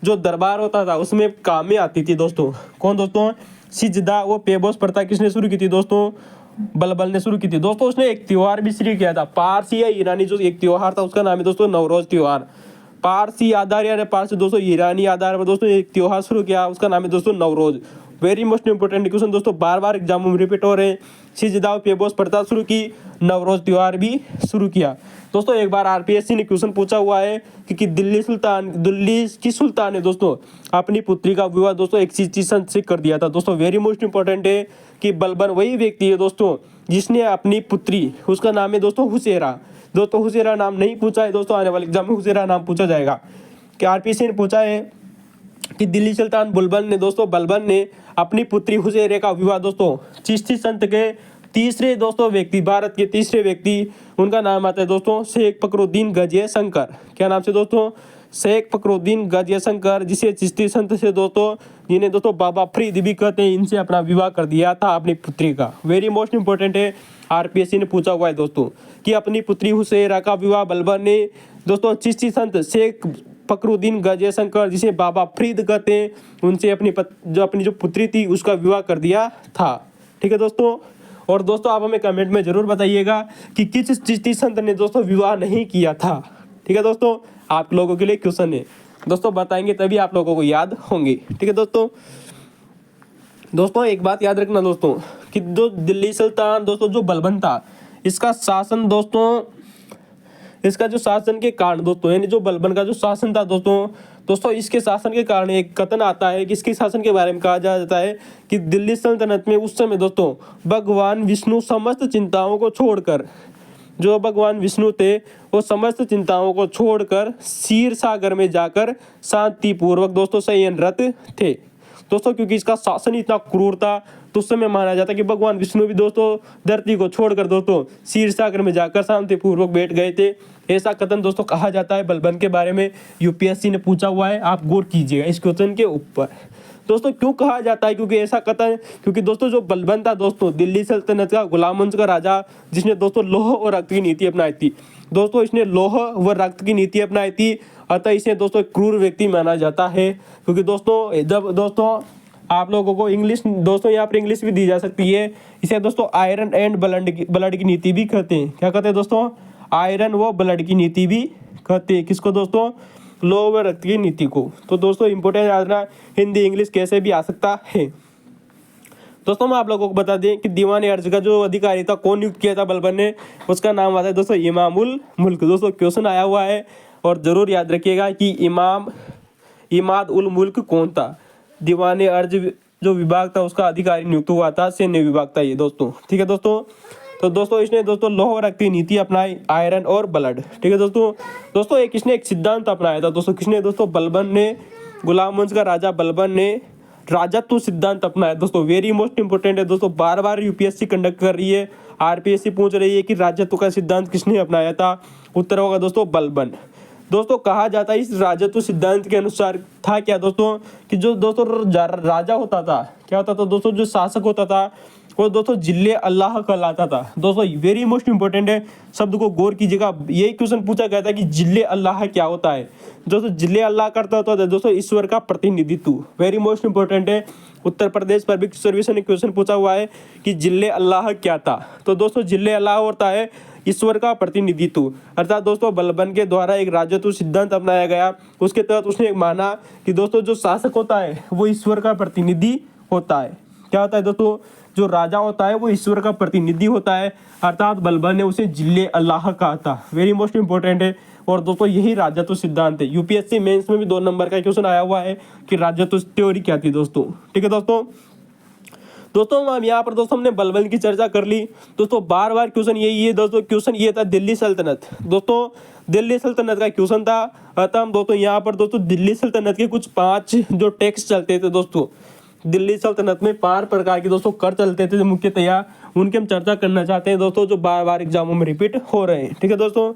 जो दरबार होता था उसमें काम में आती थी। दोस्तों कौन? दोस्तों सिजदा वो पेबोस प्रथा किसने शुरू की थी दोस्तों? बलबन ने शुरू की थी। दोस्तों उसने एक त्योहार भी शुरू किया था, पारसी या ईरानी जो एक त्योहार था उसका नाम है दोस्तों नवरोज त्योहार। पारसी आधार या पारसी दोस्तों ईरानी आधार पर दोस्तों एक त्योहार शुरू किया, उसका नाम है दोस्तों Navroz. Very most important question दोस्तों, बार बार एग्जाम में रिपीट हो रहे हैं। सिजदा पेबोस प्रथा शुरू की, नवरोज त्योहार भी शुरू किया। दोस्तों एक बार आरपीएससी ने क्वेश्चन पूछा हुआ है कि दिल्ली की सुल्तान ने दोस्तों अपनी पुत्री का विवाह दोस्तों एक चिश्ती संत से कर दिया था। दोस्तों वेरी मोस्ट इंपोर्टेंट है कि बलबन वही व्यक्ति है दोस्तों जिसने अपनी पुत्री, उसका नाम है दोस्तों हुसैरा। दोस्तों हुसैरा नाम नहीं पूछा है दोस्तों, आने वाले एग्जाम में हुसैरा नाम पूछा जाएगा। कि आरपीएससी ने पूछा है कि दिल्ली सुल्तान बलबन ने अपनी पुत्री हुसैरे का विवाह दोस्तों चिश्ती संत के तीसरे दोस्तों व्यक्ति, भारत के तीसरे व्यक्ति, उनका नाम आता है दोस्तों शेख फखरुद्दीन गजिया शंकर। क्या नाम से दोस्तों? शेख फखरुद्दीन गजिया शंकर, जिसे चिश्ती संत से दोस्तों जिन्हें दोस्तों बाबा फरीद भी कहते हैं, इनसे अपना विवाह कर दिया था अपनी पुत्री का। वेरी मोस्ट इंपोर्टेंट है, आरपीएससी ने पूछा हुआ है दोस्तों कि अपनी पुत्री हुसैरा का विवाह बलबन ने दोस्तों चिश्ती संत शेख फखरुद्दीन गजिया शंकर, जिसे बाबा फरीद कहते हैं, उनसे अपनी जो पुत्री थी उसका विवाह कर दिया था। ठीक है दोस्तों, और दोस्तों आप हमें कमेंट में जरूर बताइएगा कि किस चिश्ती संत ने दोस्तों विवाह नहीं किया था। ठीक है दोस्तों, आप लोगों के लिए क्वेश्चन है दोस्तों, बताएंगे तभी आप लोगों को याद होंगे। ठीक है दोस्तों एक बात याद रखना दोस्तों कि जो दिल्ली सुल्तान दोस्तों जो बलबन था, इसका शासन दोस्तों, इसका जो शासन के कारण दोस्तों, यानी जो बलबन का जो शासन था दोस्तों इसके शासन के कारण एक कथन आता है कि इसके शासन के बारे में कहा जाता है कि दिल्ली सल्तनत में उस समय दोस्तों भगवान विष्णु समस्त चिंताओं को छोड़कर, जो भगवान विष्णु थे वो समस्त चिंताओं को छोड़कर क्षीर सागर में जाकर शांतिपूर्वक दोस्तों शयनरत थे। दोस्तों क्योंकि इसका शासन इतना क्रूर था तो उस समय माना जाता है कि भगवान विष्णु भी दोस्तों धरती को छोड़कर दोस्तों क्षीर सागर में जाकर शांतिपूर्वक बैठ गए थे। ऐसा कथन दोस्तों कहा जाता है बलबन के बारे में, यूपीएससी ने पूछा हुआ है, आप गौर कीजिएगा इस क्वेश्चन के ऊपर। दोस्तों क्यों कहा जाता है? क्योंकि ऐसा कथन, क्योंकि दोस्तों जो बलबन था दोस्तों दिल्ली सल्तनत का गुलाम वंश का राजा, जिसने दोस्तों लौह और रक्त की नीति अपनाई थी। दोस्तों इसने लौह व रक्त की नीति अपनाई थी, अतः इसे दोस्तों क्रूर व्यक्ति माना जाता है। क्योंकि दोस्तों जब दोस्तों आप लोगों को इंग्लिश दोस्तों यहाँ पर इंग्लिश भी दी जा सकती है, इसे दोस्तों आयरन एंड ब्लड की नीति भी कहते हैं। क्या कहते हैं दोस्तों? आयरन व ब्लड की नीति भी कहते हैं। किसको दोस्तों? लोह व रक्त की नीति को। तो दोस्तों इंपोर्टेंट याद रखना, हिंदी इंग्लिश कैसे भी आ सकता है। दोस्तों मैं आप लोगों को बता दें कि दीवान अर्ज का जो अधिकारी था, कौन नियुक्त किया था बलबन ने? उसका नाम आता है दोस्तों इमामुल मुल्क। दोस्तों क्वेश्चन आया हुआ है और जरूर याद रखिएगा कि इमाद उल मुल्क कौन था? दीवान अर्ज जो विभाग था उसका अधिकारी नियुक्त हुआ था, सैन्य विभाग था ये दोस्तों। ठीक है दोस्तों। तो दोस्तों इसने दोस्तों लौह व रक्त की नीति अपनाई, आयरन और ब्लड। ठीक है दोस्तों। दोस्तों इसने एक सिद्धांत अपनाया था दोस्तों। किसने दोस्तों? बलबन ने। गुलाम वंश का राजा बलबन ने राजत्व सिद्धांत अपनाया दोस्तों। वेरी मोस्ट इंपोर्टेंट है दोस्तों, बार बार यूपीएससी कंडक्ट कर रही है, आरपीएससी पूछ रही है कि राजत्व का सिद्धांत किसने अपनाया था? उत्तर होगा दोस्तों बलबन। दोस्तों कहा जाता है इस राजत्व सिद्धांत के अनुसार था क्या दोस्तों, कि जो दोस्तों राजा होता था, क्या होता था दोस्तों, जो शासक होता था वो दोस्तों जिले अल्लाह कहलाता था। दोस्तों वेरी मोस्ट इंपोर्टेंट है, शब्द को गौर कीजिएगा। यही क्वेश्चन पूछा गया था कि जिले अल्लाह क्या होता है? दोस्तों जिले अल्लाह करता होता है दोस्तों ईश्वर का प्रतिनिधित्व। वेरी मोस्ट इंपोर्टेंट है, उत्तर प्रदेश पब्लिक सर्विस ने क्वेश्चन पूछा हुआ है कि जिले अल्लाह क्या था? तो दोस्तों जिले अल्लाह होता है ईश्वर का प्रतिनिधित्व। अर्थात दोस्तों बलबन के द्वारा एक राजत्व सिद्धांत अपनाया गया, उसके तहत उसने माना कि दोस्तों जो शासक होता है वो ईश्वर का प्रतिनिधि होता है। क्या होता है दोस्तों? जो राजा होता है वो ईश्वर का प्रतिनिधि होता है, अर्थात बलबन ने उसे जिले अल्लाह कहा था। वेरी मोस्ट इंपोर्टेंट है। और दोस्तों यही राजत्व सिद्धांत है। यूपीएससी मेंस में भी 2 नंबर का क्वेश्चन आया हुआ है कि राजत्व थ्योरी क्या थी दोस्तों। ठीक है दोस्तों। हम यहाँ पर दोस्तों हमने बलबन की चर्चा कर ली दोस्तों। बार बार क्वेश्चन यही है दोस्तों। क्वेश्चन ये था दिल्ली सल्तनत। दोस्तों दिल्ली सल्तनत का क्वेश्चन था। अतः हम दोस्तों यहाँ पर दोस्तों दिल्ली सल्तनत के कुछ 5 जो टैक्स चलते थे दोस्तों, दिल्ली सल्तनत में 5 प्रकार के दोस्तों कर चलते थे मुख्यतया, उनकी हम चर्चा करना चाहते हैं दोस्तों, जो बार बार एग्जामों में रिपीट हो रहे हैं। ठीक है दोस्तों।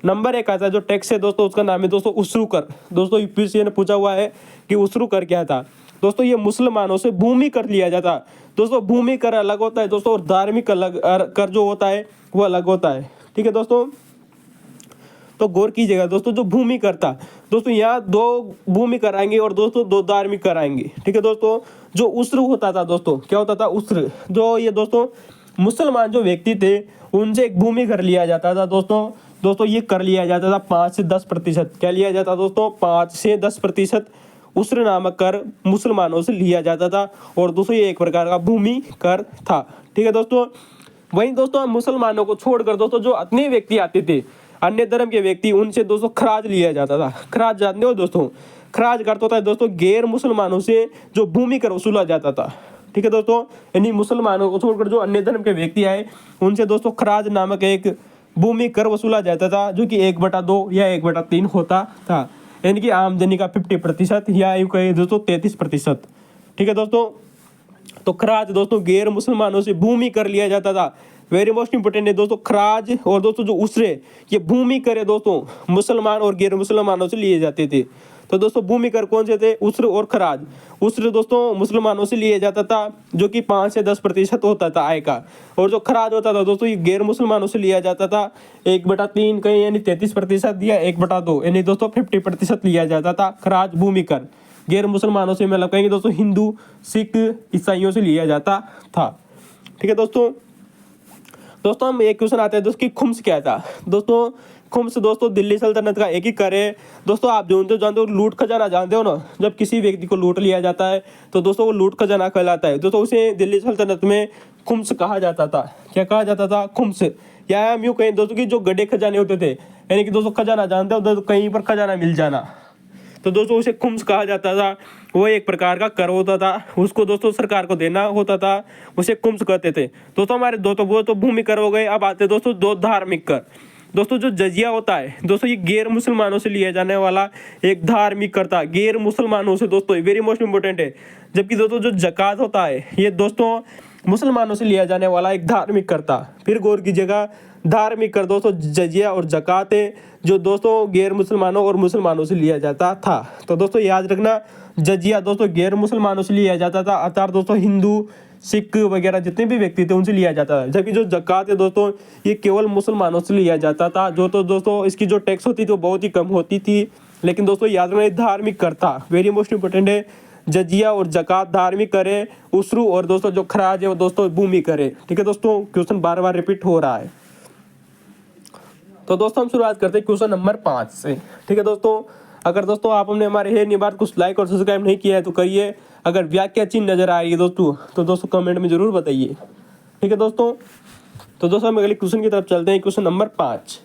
नंबर 1 आता है जो टैक्स है दोस्तों, उसका नाम है दोस्तों उसरू कर। दोस्तों यूपीएससी ने पूछा हुआ है कि उसरू कर क्या था? दोस्तों ये मुसलमानों से भूमि कर लिया जाता। दोस्तों भूमि कर अलग होता है दोस्तों, और धार्मिक अलग कर जो होता है वो अलग होता है। ठीक है दोस्तों। तो गौर कीजिएगा दोस्तों, जो भूमि करता दोस्तों यहाँ 2 भूमि कराएंगे और दोस्तों 2 धार्मिक कराएंगे। ठीक है दोस्तों। जो उस्र होता था दोस्तों, क्या होता था? उस्र जो ये दोस्तों मुसलमान जो व्यक्ति थे उनसे एक भूमि कर लिया जाता था दोस्तों ये कर लिया जाता था 5 से 10%। क्या लिया जाता दोस्तों? 5 से 10% उस्र नामक कर मुसलमानों से लिया जाता था। और दोस्तों ये एक प्रकार का भूमि कर था। ठीक है दोस्तों। वहीं दोस्तों मुसलमानों को छोड़कर दोस्तों जो अन्य व्यक्ति आते थे, अन्य धर्म के व्यक्ति, उनसे दोस्तों खराज लिया जाता था। खराज जानते हो दोस्तों? खराज करता होता है दोस्तों गैर मुसलमानों से जो भूमि कर वसूला जाता था। ठीक है दोस्तों। यानी मुसलमानों को छोड़कर जो अन्य धर्म के व्यक्ति आए उनसे दोस्तों खराज नामक एक भूमि कर वसूला जाता था, जो कि 1/2 या 1/3 होता था। यानी कि आमदनी का 50% या यूं कहे दोस्तों 33%। ठीक है दोस्तों। तो खराज दोस्तों गैर मुसलमानों से भूमि कर लिया जाता था। वेरी मोस्ट इंपोर्टेंट है दोस्तों, खराज और दोस्तों जो उसरे, ये भूमि कर दोस्तों मुसलमान और गैर मुसलमानों से लिए जाते थे। तो दोस्तों भूमि कर कौन से थे? उसर और खराज। उसर दोस्तों मुसलमानों से लिए जाता था, जो कि 5 से 10% होता था आय का। और जो खराज होता था दोस्तों ये गैर मुसलमानों से लिया जाता था 1/3 कहीं यानी 33% या 1/2 यानी दोस्तों 50% लिया जाता था खराज भूमि कर। गैर मुसलमानों से मतलब कहेंगे दोस्तों हिंदू, सिख, ईसाइयों से लिया जाता था। ठीक है दोस्तों। हम एक क्वेश्चन आता है दोस्तों कि खुम्स क्या था? दोस्तों खुम्स दोस्तों दिल्ली सल्तनत का एक ही कर है दोस्तों। आप जानते हो लूट खजाना जानते हो ना? जब किसी व्यक्ति को लूट लिया जाता है तो दोस्तों वो लूट खजाना कहलाता है दोस्तों। उसे दिल्ली सल्तनत में खुम्स कहा जाता था। क्या कहा जाता था? खुम्स। या हम यूँ कहें दोस्तों कि जो गड्ढे खजाने होते थे, यानी कि दोस्तों खजाना जानते हो दोस्तों, कहीं पर खजाना मिल जाना, तो दोस्तों उसे खुम्स कहा जाता था। वो एक प्रकार का कर होता था, उसको दोस्तों सरकार को देना होता था, उसे खुम्स कहते थे दोस्तों। हमारे दोस्तों वो तो भूमि कर हो गए। अब आते दोस्तों 2 धार्मिक कर। दोस्तों जो जजिया होता है दोस्तों ये गैर मुसलमानों से लिया जाने वाला एक धार्मिक कर था, गैर मुसलमानों से दोस्तों, वेरी मोस्ट इंपोर्टेंट है। जबकि दोस्तों जो जकात होता है ये दोस्तों मुसलमानों से लिया जाने वाला एक धार्मिक कर था। फिर गौर कीजिएगा, धार्मिक कर दोस्तों जजिया और जकात है जो दोस्तों गैर मुसलमानों और मुसलमानों से लिया जाता था। तो दोस्तों याद रखना, जजिया दोस्तों गैर मुसलमानों से लिया जाता था, अर्थात दोस्तों हिंदू, सिख वगैरह जितने भी व्यक्ति थे उनसे लिया जाता था। जबकि जो जकात है दोस्तों ये केवल मुसलमानों से लिया जाता था। जो तो दोस्तों इसकी जो टैक्स होती थी वो बहुत ही कम होती थी। लेकिन दोस्तों याद रखना धार्मिक कर था, वेरी मोस्ट इंपोर्टेंट है। जजिया और जकात धार्मिक करे, उसरू और दोस्तों जो खराज है वो दोस्तों भूमि करे। ठीक है दोस्तों, क्वेश्चन बार बार रिपीट हो रहा है। तो दोस्तों हम शुरुआत करते हैं क्वेश्चन नंबर 5 से। ठीक है दोस्तों, अगर दोस्तों आपने हमारे हे निबात कुछ लाइक और सब्सक्राइब नहीं किया है तो करिए। अगर व्याख्या चिन्ह नजर आ रही है दोस्तों तो दोस्तों कमेंट में जरूर बताइए। ठीक है दोस्तों, तो दोस्तों हम अगले क्वेश्चन की तरफ चलते हैं। Question number 5।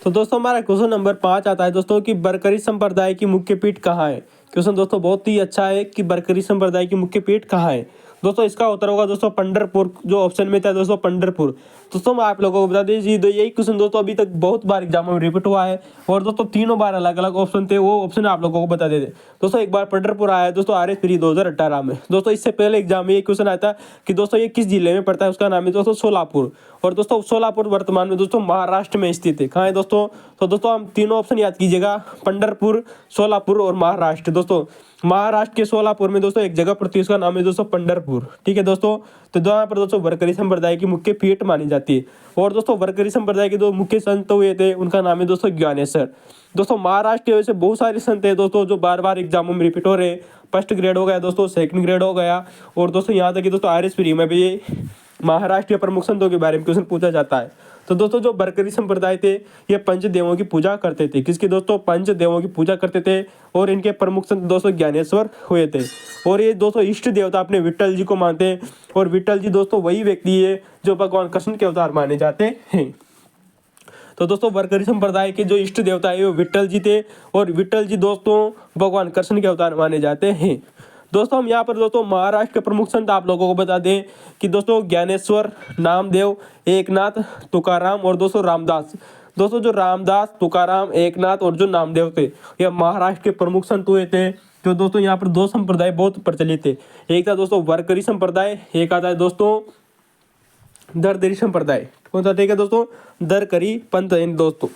तो दोस्तों हमारा क्वेश्चन नंबर 5 आता है दोस्तों कि बरकरी संप्रदाय की मुख्य पीठ कहाँ है। क्वेश्चन दोस्तों बहुत ही अच्छा है कि बरकरी संप्रदाय की मुख्य पीठ कहाँ है। दोस्तों इसका उत्तर होगा दोस्तों पंढरपुर, जो ऑप्शन में था दोस्तों पंढरपुर। दोस्तों मैं आप लोगों को बता दीजिए यही क्वेश्चन दोस्तों अभी तक बहुत बार एग्जाम में रिपीट हुआ है और दोस्तों तीनों बार अलग अलग ऑप्शन थे, वो ऑप्शन आप लोगों को बता देते। दोस्तों एक बार पंढरपुर आया दोस्तों RS प्री 2018 में। दोस्तों इससे पहले एग्जाम में ये क्वेश्चन आया था कि दोस्तों ये किस जिले में पड़ता है, उसका नाम है दोस्तों सोलापुर। और दोस्तों सोलापुर वर्तमान में दोस्तों महाराष्ट्र में स्थित है। कहाँ है दोस्तों? तो दोस्तों हम तीनों ऑप्शन याद कीजिएगा, पंढरपुर, सोलापुर और महाराष्ट्र। दोस्तों महाराष्ट्र के सोलापुर में दोस्तों एक जगह पड़ती है, उसका नाम है दोस्तों पंढरपुर। ठीक है दोस्तों, तो यहाँ पर दोस्तों वरकरी संप्रदाय की मुख्य पीठ मानी जाती है। और दोस्तों वरकरी संप्रदाय के दो मुख्य संत हुए थे, उनका नाम है दोस्तों ज्ञानेश्वर। दोस्तों महाराष्ट्र के वजह से बहुत सारे संत है दोस्तों जो बार बार एग्जामों में रिपीट हो रहे। फर्स्ट ग्रेड हो गया दोस्तों, सेकंड ग्रेड हो गया, और दोस्तों यहाँ तक कि दोस्तों RS प्री में भी महाराष्ट्र के प्रमुख संतों के बारे में क्वेश्चन पूछा जाता है। तो दोस्तों जो बरकरी संप्रदाय थे ये पंचदेवों की पूजा करते थे। किसकी दोस्तों? पंचदेवों की पूजा करते थे। और इनके प्रमुख संत दोस्तों ज्ञानेश्वर हुए थे। और ये दोस्तों इष्ट देवता अपने विट्ठल जी को मानते हैं। और विट्ठल जी दोस्तों वही व्यक्ति है जो भगवान कृष्ण के अवतार माने जाते हैं। तो दोस्तों बरकरी संप्रदाय के जो इष्ट देवता है वो विट्ठल जी थे, और विट्ठल जी दोस्तों भगवान कृष्ण के अवतार माने जाते हैं। दोस्तों हम यहाँ पर दोस्तों महाराष्ट्र के प्रमुख संत आप लोगों को बता दें कि दोस्तों ज्ञानेश्वर, नामदेव, एकनाथ, तुकाराम और दोस्तों रामदास। दोस्तों जो रामदास, तुकाराम, एकनाथ और जो नामदेव थे यह महाराष्ट्र के प्रमुख संत हुए थे। तो दोस्तों यहाँ पर दो संप्रदाय बहुत प्रचलित थे, एक था दोस्तों वरकरी संप्रदाय, एक आता है दोस्तों दरदरी संप्रदाय। कौन सा? ठीक है दोस्तों, दरकरी पंथ दोस्तों।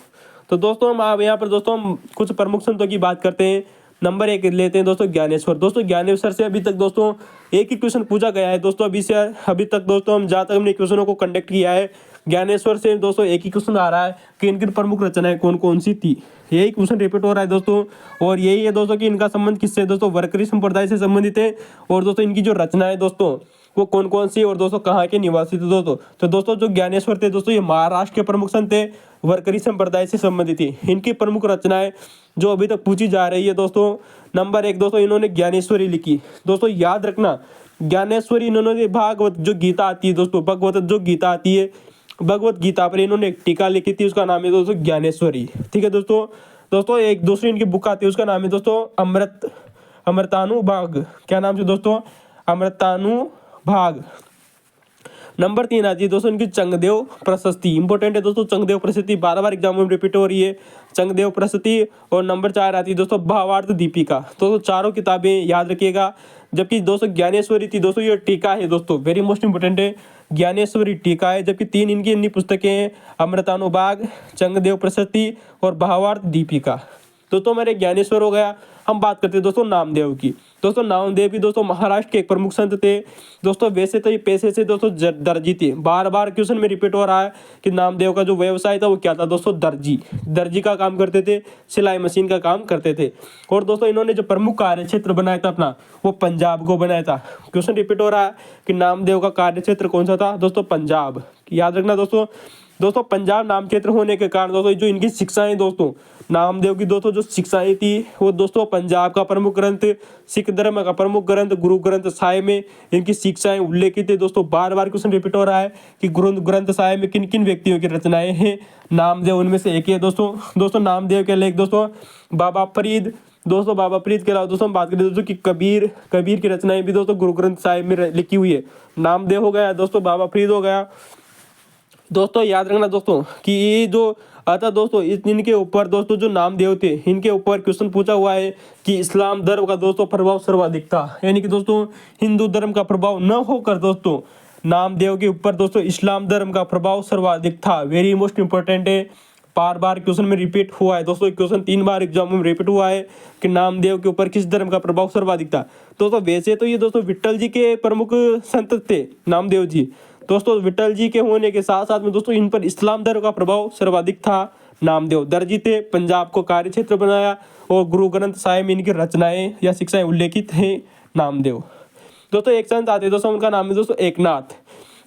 तो दोस्तों हम यहाँ पर दोस्तों हम कुछ प्रमुख संतों की बात करते हैं। नंबर 1 लेते हैं दोस्तों ज्ञानेश्वर। दोस्तों ज्ञानेश्वर से अभी तक दोस्तों एक ही क्वेश्चन पूछा गया है दोस्तों। अभी तक दोस्तों हम जहाँ तक हमने क्वेश्चनों को कंडक्ट किया है, ज्ञानेश्वर से दोस्तों एक ही क्वेश्चन आ रहा है कि इनकी प्रमुख रचनाएं कौन कौन सी थी। यही क्वेश्चन रिपीट हो रहा है दोस्तों, और यही है दोस्तों कि इनका संबंध किससे? दोस्तों वरकरी संप्रदाय से संबंधित है। और दोस्तों इनकी जो रचना है दोस्तों वो कौन कौन सी और दोस्तों कहाँ के निवासी थे दोस्तों? तो दोस्तों जो ज्ञानेश्वर थे दोस्तों ये महाराष्ट्र के प्रमुख संत थे, वरकरी संप्रदाय से संबंधित थी। इनकी प्रमुख रचनाएं जो अभी तक पूछी जा रही है दोस्तों, नंबर 1 दोस्तों इन्होंने ज्ञानेश्वरी लिखी। दोस्तों याद रखना ज्ञानेश्वरी इन्होंने भागवत जो गीता आती है दोस्तों, भगवत जो गीता आती है, भगवत गीता पर इन्होंने एक टीका लिखी थी, उसका नाम है दोस्तों ज्ञानेश्वरी। ठीक है दोस्तों। दोस्तों एक दूसरी इनकी बुक आती है, उसका नाम है दोस्तों अमृतानुभाग। क्या नाम है दोस्तों? अमृतानुभाग। नंबर 3 आती है दोस्तों इनकी चंगदेव प्रशस्ति। इंपॉर्टेंट है दोस्तों, चंगदेव प्रशस्ति बार बार एग्जाम में रिपीट हो रही है, चंगदेव प्रशस्ति। और नंबर 4 आती है दोस्तों भावार्थ दीपिका। तो चारों किताबें याद रखिएगा। जबकि दोस्तों ज्ञानेश्वरी थी दोस्तों ये टीका है दोस्तों, वेरी मोस्ट इंपॉर्टेंट है, ज्ञानेश्वरी टीका है। जबकि 3 इनकी अन्य पुस्तकें हैं, अमृतानुभाग, चंगदेव प्रशस्ति और भावार्थ दीपिका। दोस्तों मेरे ज्ञानेश्वर हो गया। हम बात करते हैं दोस्तों नामदेव की। दोस्तों नामदेव भी दोस्तों महाराष्ट्र के एक प्रमुख संत थे दोस्तों। वैसे तो ये पेशे से दोस्तों दर्जी थे, बार बार क्वेश्चन में रिपीट हो रहा है कि नामदेव का जो व्यवसाय था वो क्या था दोस्तों? दर्जी का काम करते थे, सिलाई मशीन का काम करते थे। और दोस्तों इन्होंने जो प्रमुख कार्य क्षेत्र बनाया था अपना, वो पंजाब को बनाया था। क्वेश्चन रिपीट हो रहा है कि नामदेव का कार्य क्षेत्र कौन सा था दोस्तों? पंजाब। याद रखना दोस्तों पंजाब नाम क्षेत्र होने के कारण दोस्तों जो इनकी शिक्षाएं दोस्तों, नामदेव की दोस्तों जो शिक्षाएं थी वो दोस्तों पंजाब का प्रमुख ग्रंथ, सिख धर्म का प्रमुख ग्रंथ गुरु ग्रंथ साहिब में इनकी शिक्षाएं उल्लेखित है दोस्तों। बार बार क्वेश्चन रिपीट हो रहा है कि गुरु ग्रंथ साहिब में किन किन व्यक्तियों की रचनाएं हैं? नामदेव उनमें से एक है दोस्तों नामदेव के लेख दोस्तों बाबा फरीद। दोस्तों बाबा फरीद के अलावा दोस्तों हम बात करें दोस्तों कि कबीर की रचनाएं भी दोस्तों गुरु ग्रंथ साहिब में लिखी हुई है। नामदेव हो गया दोस्तों, बाबा फरीद हो गया दोस्तों। याद रखना दोस्तों कि ये जो आता दोस्तों इनके ऊपर दोस्तों जो नामदेव थे इनके ऊपर क्वेश्चन पूछा हुआ है कि इस्लाम धर्म का दोस्तों प्रभाव सर्वाधिक था, यानी कि दोस्तों हिंदू धर्म का प्रभाव न होकर दोस्तों नामदेव के ऊपर दोस्तों इस्लाम धर्म का प्रभाव सर्वाधिक था। वेरी मोस्ट इंपॉर्टेंट है, बार बार क्वेश्चन में रिपीट हुआ है दोस्तों। क्वेश्चन 3 बार एग्जाम में रिपीट हुआ है कि नामदेव के ऊपर किस धर्म का प्रभाव सर्वाधिक था। दोस्तों वैसे तो ये दोस्तों विट्ठल जी के प्रमुख संत थे नामदेव जी दोस्तों। विट्ठल जी के होने के साथ साथ में दोस्तों इन पर इस्लाम धर्म का प्रभाव सर्वाधिक था। नामदेव दर्जी थे, पंजाब को कार्य क्षेत्र बनाया और गुरु ग्रंथ साहिब में इनकी रचनाएं या शिक्षाएं उल्लेखित हैं नामदेव। दोस्तों एक संत आते हैं दोस्तों, उनका नाम है दोस्तों एकनाथ।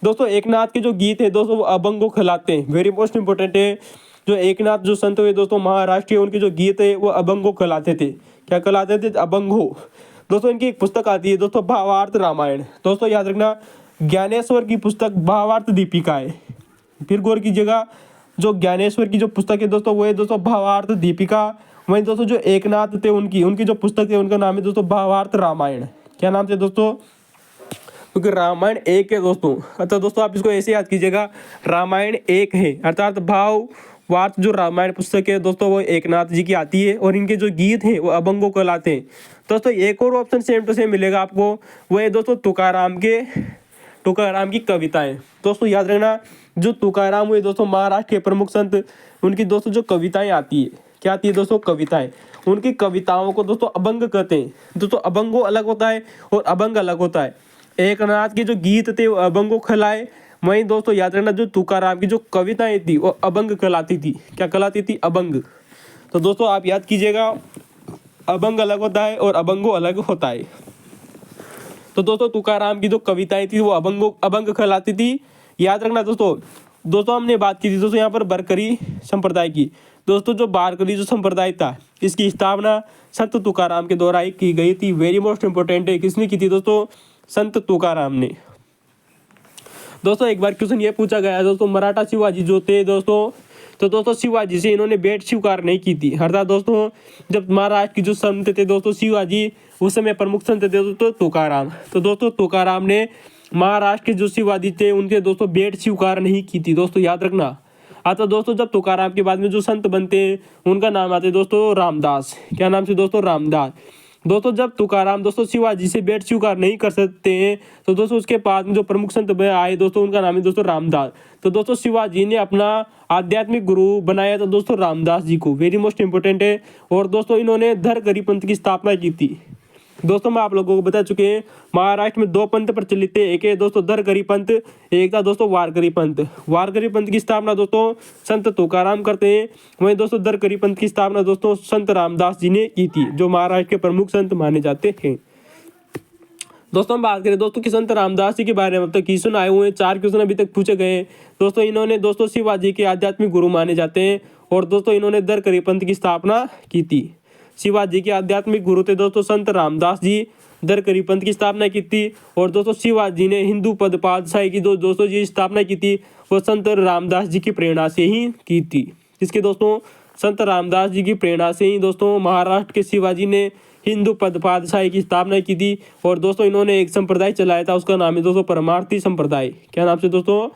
दोस्तों एकनाथ के जो गीत है दोस्तों वो अभंग को खिलाते हैं, वेरी मोस्ट इंपॉर्टेंट है। जो एकनाथ जो संत हुए दोस्तों महाराष्ट्र के, उनके जो गीत है वो अभंग को खिलाते थे। क्या कहलाते थे? अभंगो। दोस्तों इनकी एक पुस्तक आती है दोस्तों भावार्थ रामायण। दोस्तों याद रखना, ज्ञानेश्वर की पुस्तक भावार्थ दीपिका है। फिर गौर कीजिएगा, जो ज्ञानेश्वर की जो पुस्तक है दोस्तों वो है दोस्तों भावार्थ दीपिका। वहीं दोस्तों जो एकनाथ थे उनकी उनकी जो पुस्तक है उनका नाम है दोस्तों भावार्थ रामायण। क्या नाम से दोस्तों? क्योंकि रामायण एक है दोस्तों, अतः दोस्तों आप इसको ऐसे याद कीजिएगा, रामायण एक है, अर्थात भाव वार्थ जो रामायण पुस्तक है दोस्तों वो एकनाथ जी की आती है, और इनके जो गीत हैं वो अभंगों कहलाते हैं। दोस्तों एक और ऑप्शन सेम टू सेम मिलेगा आपको, वो है दोस्तों तुकाराम की कविताएं। दोस्तों याद रखना, जो तुकाराम हुए दोस्तों महाराष्ट्र के प्रमुख संत, उनकी दोस्तों जो कविताएं आती है, क्या आती है दोस्तों? कविताएं। उनकी कविताओं को दोस्तों अभंग कहते हैं। दोस्तों अभंगो अलग होता है और अभंग अलग होता है। एकनाथ के जो गीत थे वो अभंगो कहलाए, वहीं दोस्तों याद रखना जो तुकाराम की जो कविताएं थी वो अभंग कहलाती थी। क्या कहलाती थी? अभंग। तो दोस्तों आप याद कीजिएगा, अभंग अलग होता है और अभंगो अलग होता है। तो दोस्तों तुकाराम की जो कविताएं थी वो अभंग कहलाती थी, याद रखना दोस्तों हमने बात की थी दोस्तों यहाँ पर वारकरी संप्रदाय की। दोस्तों जो वारकरी जो संप्रदाय था, इसकी स्थापना संत तुकाराम के द्वारा की गई थी। वेरी मोस्ट इंपोर्टेंट है, किसने की थी दोस्तों? संत तुकाराम ने। दोस्तों एक बार क्वेश्चन ये पूछा गया दोस्तों, मराठा शिवाजी जो थे दोस्तों, तो दोस्तों शिवाजी से इन्होंने भेंट स्वीकार नहीं की थी। अर्थात दोस्तों जब महाराष्ट्र की जो संत थे दोस्तों, शिवाजी उस समय प्रमुख संत थे दोस्तों तुकाराम। तो दोस्तों तुकाराम ने महाराष्ट्र के जो शिवाजी थे उनके दोस्तों भेंट स्वीकार नहीं की थी। दोस्तों याद रखना। अतः दोस्तों जब तुकाराम के बाद में जो संत बनते हैं उनका नाम आते दोस्तों रामदास। क्या नाम से दोस्तों? रामदास। दोस्तों जब तुकाराम दोस्तों शिवाजी से भेंट स्वीकार नहीं कर सकते हैं, तो दोस्तों उसके बाद में जो प्रमुख संत आए दोस्तों, उनका नाम है दोस्तों रामदास। तो दोस्तों शिवाजी ने अपना आध्यात्मिक गुरु बनाया था दोस्तों रामदास जी को, वेरी मोस्ट इंपोर्टेंट है। और दोस्तों इन्होंने धरकरी पंथ की स्थापना की थी। दोस्तों मैं आप लोगों को बता चुके हैं, महाराष्ट्र में दो पंथ प्रचलित थे, एक है दोस्तों धरकरी पंथ, एक था दोस्तों वारकरी पंथ। वारकरी पंथ की स्थापना दोस्तों संत तुकाराम करते हैं, वहीं दोस्तों धरकरी पंथ की स्थापना दोस्तों संत रामदास जी ने की थी, जो महाराष्ट्र के प्रमुख संत माने जाते हैं। दोस्तों हम बात करें दोस्तों कि संत रामदास जी के बारे में अब तक क्वेश्चन आए हुए हैं, 4 क्वेश्चन अभी तक पूछे गए हैं। दोस्तों इन्होंने दोस्तों शिवाजी के आध्यात्मिक गुरु माने जाते हैं, और दोस्तों इन्होंने धरकरी पंथ की स्थापना की थी। शिवाजी के आध्यात्मिक गुरु थे दोस्तों संत रामदास जी, धरकरी पंथ की स्थापना की थी। और दोस्तों शिवाजी ने हिंदू पद पातशाही की दोस्तों जी स्थापना की थी, वो संत रामदास जी की प्रेरणा से ही की थी। किसके दोस्तों? संत रामदास जी की प्रेरणा से ही दोस्तों महाराष्ट्र के शिवाजी ने हिंदू पद पातशाही की स्थापना की थी। और दोस्तों इन्होंने एक संप्रदाय चलाया था, उसका नाम है दोस्तों परमार्थी संप्रदाय। क्या नाम से दोस्तों?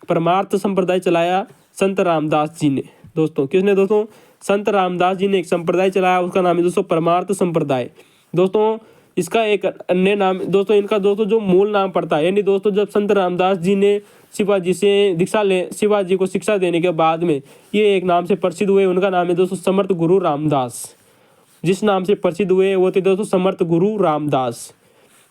परमार्थ संप्रदाय चलाया संत रामदास जी ने। दोस्तों किसने? दोस्तों संत रामदास जी ने एक संप्रदाय चलाया, उसका नाम है दोस्तों परमार्थ संप्रदाय। दोस्तों इसका एक अन्य नाम दोस्तों, इनका दोस्तों जो मूल नाम पड़ता है, यानी दोस्तों जब संत रामदास जी ने शिवाजी से शिवाजी को शिक्षा देने के बाद में ये एक नाम से प्रसिद्ध हुए, उनका नाम है दोस्तों समर्थ गुरु रामदास। जिस नाम से प्रसिद्ध हुए वो थे दोस्तों समर्थ गुरु रामदास।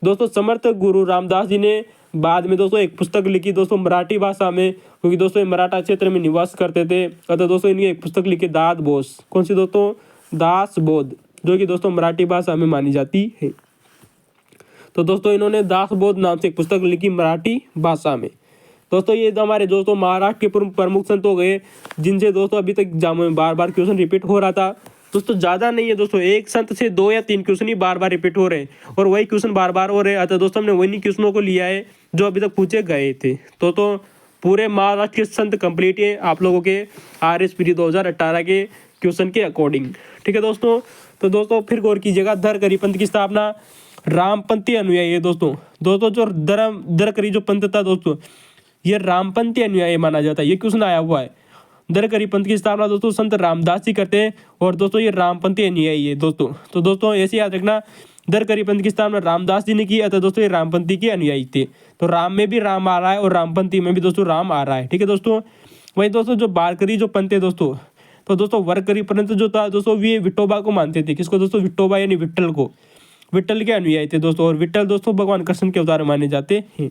दोस्तों समर्थ गुरु रामदास जी ने बाद में दोस्तों एक पुस्तक लिखी दोस्तों मराठी भाषा में, क्योंकि दोस्तों मराठा क्षेत्र में निवास करते थे। अतः दोस्तों इनकी एक पुस्तक लिखी दास बोध। कौन सी दोस्तों? दास बोध, जो कि दोस्तों मराठी भाषा में मानी जाती है। तो दोस्तों इन्होंने दास बोध नाम से एक पुस्तक लिखी मराठी भाषा में। दोस्तों ये हमारे दोस्तों महाराष्ट्र के प्रमुख संत हो गए, जिनसे दोस्तों अभी तक एग्जाम में बार बार क्वेश्चन रिपीट हो रहा था। दोस्तों ज़्यादा नहीं है दोस्तों, एक संत से 2 या 3 क्वेश्चन ही बार बार रिपीट हो रहे हैं, और वही क्वेश्चन बार बार हो रहे हैं। अतः दोस्तों हमने वही क्वेश्चनों को लिया है जो अभी तक पूछे गए थे। तो पूरे महाराष्ट्र के संत कंप्लीट है आप लोगों के RSPD 2018 के क्वेश्चन के अकॉर्डिंग। ठीक है दोस्तों। तो दोस्तों फिर गौर कीजिएगा, धरकरी पंथ की स्थापना रामपंथी अनुयायी है दोस्तों। जो धरकरी जो पंथ था दोस्तों, ये रामपंथी अनुयायी माना जाता है। ये क्वेश्चन आया हुआ है। धरकरी पंथ की स्थापना दोस्तों संत रामदास जी करते हैं, और दोस्तों ये रामपंथी अनुयायी है दोस्तों। तो दोस्तों ऐसे याद रखना, धरकरी पंथ की स्थापना रामदास जी ने की, अतः दोस्तों ये रामपंथी के अनुयायी थे। तो राम में भी राम आ रहा है और रामपंथी में भी दोस्तों राम आ रहा है। ठीक है दोस्तों। वही दोस्तों जो वारकरी जो पंथ है दोस्तों, तो दोस्तों वारकरी पंथ जो था दोस्तों, वे विठोबा को मानते थे। किसको दोस्तों? विठोबा यानी विट्ठल को, विट्ठल के अनुयायी थे दोस्तों। और विट्ठल दोस्तों भगवान कृष्ण के अवतार माने जाते हैं।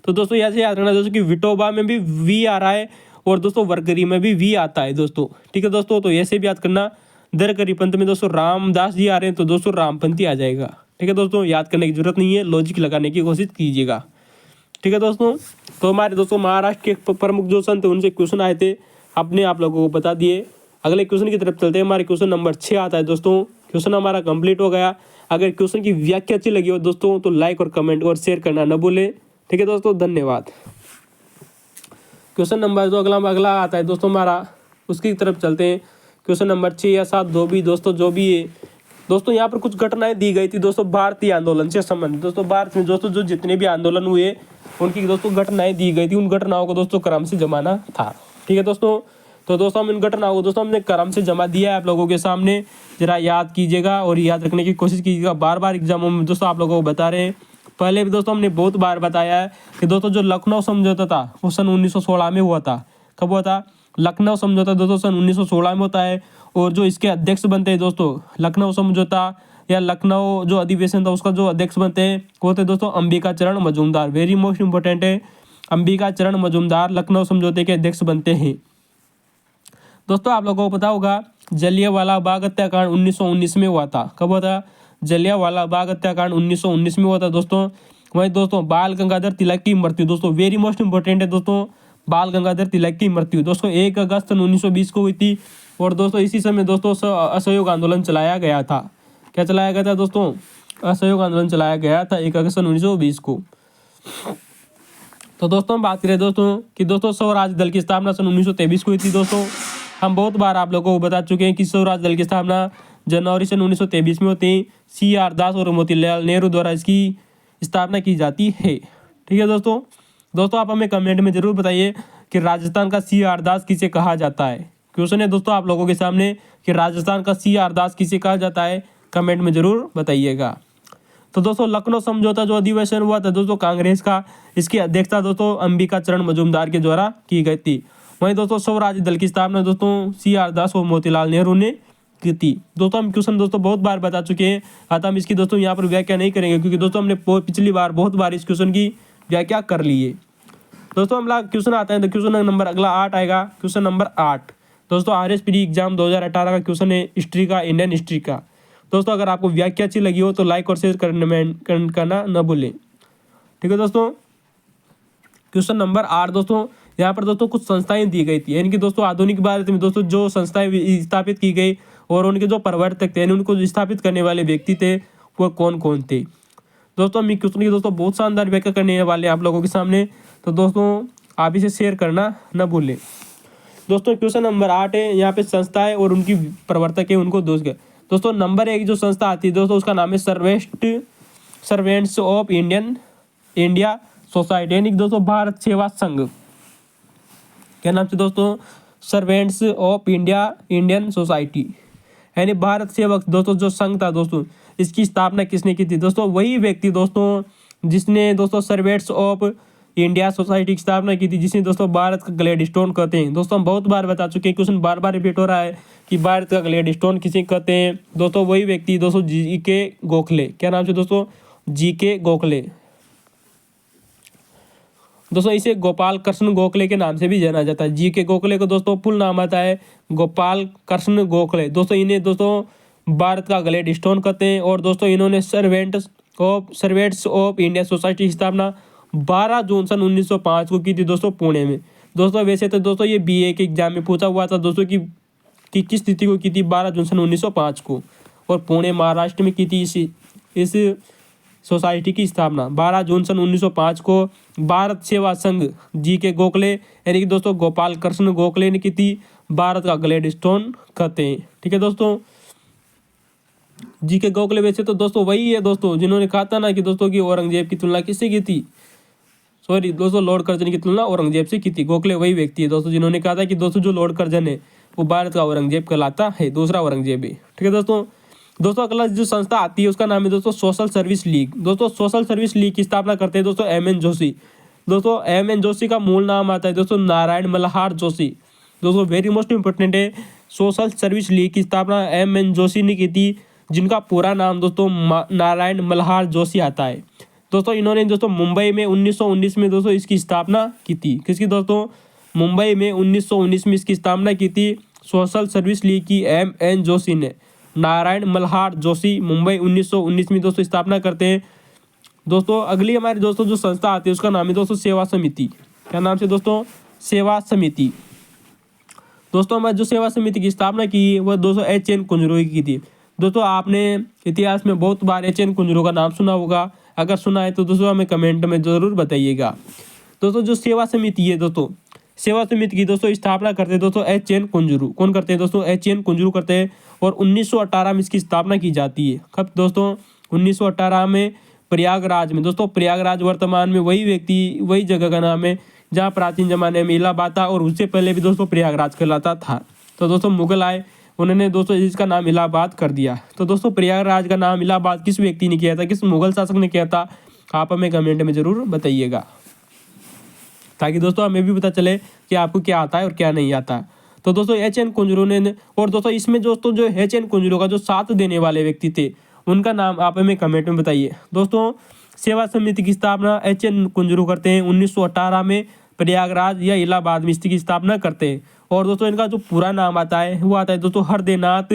तो दोस्तों यहाँ से याद रखना दोस्तों कि विठोबा में भी वी आ रहा है, और दोस्तों वारकरी में भी वी आता है दोस्तों। ठीक है दोस्तों। तो ऐसे भी याद करना, धरकरी पंथ में दोस्तों रामदास जी आ रहे हैं, तो दोस्तों रामपंथी आ जाएगा। ठीक है दोस्तों, याद करने की जरूरत नहीं है, लॉजिक लगाने की कोशिश कीजिएगा। ठीक है दोस्तों, तो हमारे दोस्तों महाराष्ट्र के प्रमुख जो संत उनसे क्वेश्चन आए थे, आपने आप लोगों को बता दिए। अगले क्वेश्चन की तरफ चलते हैं। हमारे क्वेश्चन नंबर 6 आता है दोस्तों। क्वेश्चन हमारा कंप्लीट हो गया। अगर क्वेश्चन की व्याख्या अच्छी लगी हो दोस्तों तो लाइक और कमेंट और शेयर करना न भूलें। ठीक है दोस्तों, धन्यवाद। क्वेश्चन नंबर जो अगला आता है दोस्तों हमारा, उसकी तरफ चलते हैं। क्वेश्चन नंबर 6 या 7 जो भी दोस्तों जो भी है दोस्तों, यहाँ पर कुछ घटनाएं दी गई थी दोस्तों भारतीय आंदोलन से संबंधित। दोस्तों भारत में दोस्तों जो जितने भी आंदोलन हुए उनकी दोस्तों घटनाएं दी गई थी, उन घटनाओं को दोस्तों क्रम से जमाना था। ठीक है दोस्तों, तो दोस्तों हम इन घटनाओं को दोस्तों हमने क्रम से जमा दिया है आप लोगों के सामने, जरा याद कीजिएगा और याद रखने की कोशिश कीजिएगा। बार बार एग्जामों में दोस्तों आप लोगों को बता रहे हैं, पहले भी दोस्तों हमने बहुत बार बताया है कि दोस्तों जो लखनऊ समझौता था वो सन 1916 में हुआ था। कब हुआ था? लखनऊ समझौता दोस्तों सन 1916 में होता है। और जो इसके अध्यक्ष बनते हैं दोस्तों, लखनऊ समझौता या लखनऊ जो अधिवेशन था उसका जो अध्यक्ष बनते हैं वो थे दोस्तों अंबिका चरण मजूमदार। वेरी मोस्ट इंपॉर्टेंट है, अंबिका चरण मजूमदार लखनऊ समझौते के अध्यक्ष बनते हैं। दोस्तों आप लोगों को पता होगा जलियांवाला बाग हत्याकांड 1919 में हुआ था। कब हुआ था? जलियांवाला बाग हत्याकांड 1919 में हुआ था दोस्तों। वहीं दोस्तों बाल गंगाधर तिलक की मृत्यु दोस्तों वेरी मोस्ट इंपॉर्टेंट है दोस्तों, बाल गंगाधर तिलक की मृत्यु दोस्तों 1 अगस्त सन 1920 को हुई थी। और दोस्तों इसी समय दोस्तों असहयोग आंदोलन चलाया गया था। क्या चलाया गया था दोस्तों? असहयोग आंदोलन चलाया गया था 1 अगस्त सन 1920 को। तो दोस्तों हम बात करें दोस्तों कि दोस्तों स्वराज दल की स्थापना सन 1923 को हुई थी दोस्तों। हम बहुत बार आप लोगों को बता चुके हैं कि स्वराज दल की स्थापना जनवरी सन 1923 में होती है। CR दास और मोतीलाल नेहरू द्वारा इसकी स्थापना की जाती है। ठीक है दोस्तों आप हमें कमेंट में जरूर बताइए कि राजस्थान का CR दास किसे कहा जाता है। क्वेश्चन है दोस्तों आप लोगों के सामने कि राजस्थान का CR दास किसे कहा जाता है, कमेंट में जरूर बताइएगा। तो दोस्तों लखनऊ समझौता जो अधिवेशन हुआ था दोस्तों कांग्रेस का, इसकी अध्यक्षता दोस्तों अंबिका चरण मजूमदार के द्वारा की गई थी। वहीं दोस्तों स्वराज दल की स्थापना दोस्तों CR दास और मोतीलाल नेहरू ने की थी। दोस्तों हम क्वेश्चन दोस्तों बहुत बार बता चुके हैं, अतः हम इसकी दोस्तों यहाँ पर व्याख्या नहीं करेंगे क्योंकि दोस्तों हमने पिछली बार बहुत बार इस क्वेश्चन की व्याख्या कर ली है। दोस्तों अगला क्वेश्चन आता है, तो क्वेश्चन नंबर अगला 8 आएगा। क्वेश्चन नंबर 8 दोस्तों RSPD एग्जाम 2018 का क्वेश्चन है, हिस्ट्री का, इंडियन हिस्ट्री का। दोस्तों अगर आपको व्याख्या अच्छी लगी हो तो लाइक और शेयर करना न भूलें। ठीक है दोस्तों, क्वेश्चन नंबर 8 दोस्तों, यहाँ पर दोस्तों कुछ संस्थाएं दी गई थी, यानी कि दोस्तों आधुनिक भारत में दोस्तों जो संस्थाएं स्थापित की गई और उनके जो प्रवर्तक थे, उनको स्थापित करने वाले व्यक्ति थे, वो कौन कौन थे। दोस्तों हम क्वेश्चन की दोस्तों बहुत शानदार व्याख्या करने वाले हैं आप लोगों के सामने, तो दोस्तों आप इसे शेयर करना न भूलें। दोस्तों क्वेश्चन नंबर 8 है, यहाँ पे संस्थाएं और उनकी प्रवर्तक है उनको दोस्तों नंबर 1 जो संस्था आती है दोस्तों उसका नाम है सर्वेंट्स ऑफ इंडिया सोसाइटी, यानी दोस्तों भारत सेवा संघ। क्या नाम से दोस्तों? सर्वेंट्स ऑफ इंडियन सोसाइटी, यानी भारत सेवक दोस्तों जो संघ था दोस्तों, इसकी स्थापना किसने की थी? दोस्तों वही व्यक्ति दोस्तों जिसने दोस्तों सर्वेंट्स ऑफ इंडिया सोसाइटी की स्थापना की थी, जिसे दोस्तों भारत का ग्लैडस्टोन कहते हैं। दोस्तों हम बहुत बार बता चुके हैं, क्वेश्चन बार बार रिपीट हो रहा है कि भारत का ग्लैडस्टोन किसे कहते हैं। दोस्तों वही व्यक्ति दोस्तों GK गोखले। क्या नाम से दोस्तों? GK गोखले। दोस्तों इसे गोपाल कृष्ण गोखले के नाम से भी जाना जाता है। GK गोखले को दोस्तों फुल नाम आता है गोपाल कृष्ण गोखले। दोस्तों इन्हें दोस्तों भारत का ग्लैडस्टोन कहते हैं। और दोस्तों इन्होंने सर्वेंट्स ऑफ इंडिया सोसाइटी की स्थापना 12 जून सन 1905 को की थी दोस्तों पुणे में। दोस्तों वैसे तो दोस्तों ये BA के एग्जाम में पूछा हुआ था दोस्तों कि किस तिथि को की थी, 12 जून सन 1905 को, और पुणे महाराष्ट्र में की थी इस सोसाइटी की स्थापना 12 जून सन 1905 को भारत सेवा संघ GK गोखले यानी कि दोस्तों गोपाल कृष्ण गोखले ने की थी। भारत का ग्लैडस्टोन कहते हैं। ठीक है दोस्तों, GK गोखले वैसे तो दोस्तों वही है दोस्तों जिन्होंने कहा था ना कि दोस्तों की औरंगजेब की तुलना किससे की थी, सॉरी दोस्तों लॉर्ड कर्जन की तुलना औरंगजेब से की थी। गोखले वही व्यक्ति है दोस्तों जिन्होंने कहा था कि दोस्तों जो लॉर्ड कर्जन है वो भारत का औरंगजेब कहलाता है, दूसरा औरंगजेब है। ठीक है दोस्तों अगला जो संस्था आती है उसका नाम है दोस्तों सोशल सर्विस लीग। दोस्तों सोशल सर्विस लीग की स्थापना करते हैं दोस्तों MN जोशी। दोस्तों MN जोशी का मूल नाम आता है दोस्तों नारायण मल्हार जोशी। दोस्तों वेरी मोस्ट इंपॉर्टेंट है, सोशल सर्विस लीग की स्थापना MN जोशी ने की थी, जिनका पूरा नाम दोस्तों नारायण मल्हार जोशी आता है। दोस्तों इन्होंने दोस्तों मुंबई में 1919 में दोस्तों इसकी स्थापना की थी। किसकी दोस्तों? मुंबई में 1919 में इसकी स्थापना की थी सोशल सर्विस लीग की MN जोशी ने। नारायण मल्हार जोशी, मुंबई 1919 में दोस्तों स्थापना करते हैं। दोस्तों अगली हमारी दोस्तों जो संस्था आती है उसका नाम है दोस्तों सेवा समिति। क्या नाम से दोस्तों? सेवा समिति। दोस्तों हमारी जो सेवा समिति की स्थापना की वह दोस्तों एच.एन. कुंजरू की थी। दोस्तों आपने इतिहास में बहुत बार एच.एन. कुंजरू का नाम सुना होगा, अगर सुना है तो दोस्तों हमें कमेंट में जरूर बताइएगा। दोस्तों जो सेवा समिति है दोस्तों, सेवा समिति की दोस्तों स्थापना करते हैं दोस्तों एच.एन. कुंजरू। कौन करते हैं दोस्तों? एच.एन. कुंजरू करते हैं। और 1918 में इसकी स्थापना की जाती है। कब दोस्तों? 1918 में प्रयागराज में। दोस्तों प्रयागराज वर्तमान में वही जगह का नाम है जहाँ प्राचीन जमाने में इलाहाबाद था, और उससे पहले भी दोस्तों प्रयागराज कहलाता था। तो दोस्तों मुगल आए, उन्होंने दोस्तों इसका नाम इलाहाबाद कर दिया। तो दोस्तों प्रयागराज का नाम इलाहाबाद किस व्यक्ति ने किया था, किस मुगल शासक ने किया था? आप हमें कमेंट में जरूर बताइएगा, ताकि दोस्तों हमें भी पता चले कि आपको क्या आता है और क्या नहीं आता। तो दोस्तों एच.एन. कुंजरू ने, और दोस्तों इसमें दोस्तों जो एच.एन. कुंजरू का जो साथ देने वाले व्यक्ति थे उनका नाम आप हमें कमेंट में बताइए। दोस्तों सेवा समिति की स्थापना एच.एन. कुंजरू करते हैं 1918 में प्रयागराज या इलाहाबाद में इसकी स्थापना करते हैं। और दोस्तों इनका जो पूरा नाम आता है वो आता है दोस्तों हरदेनाथ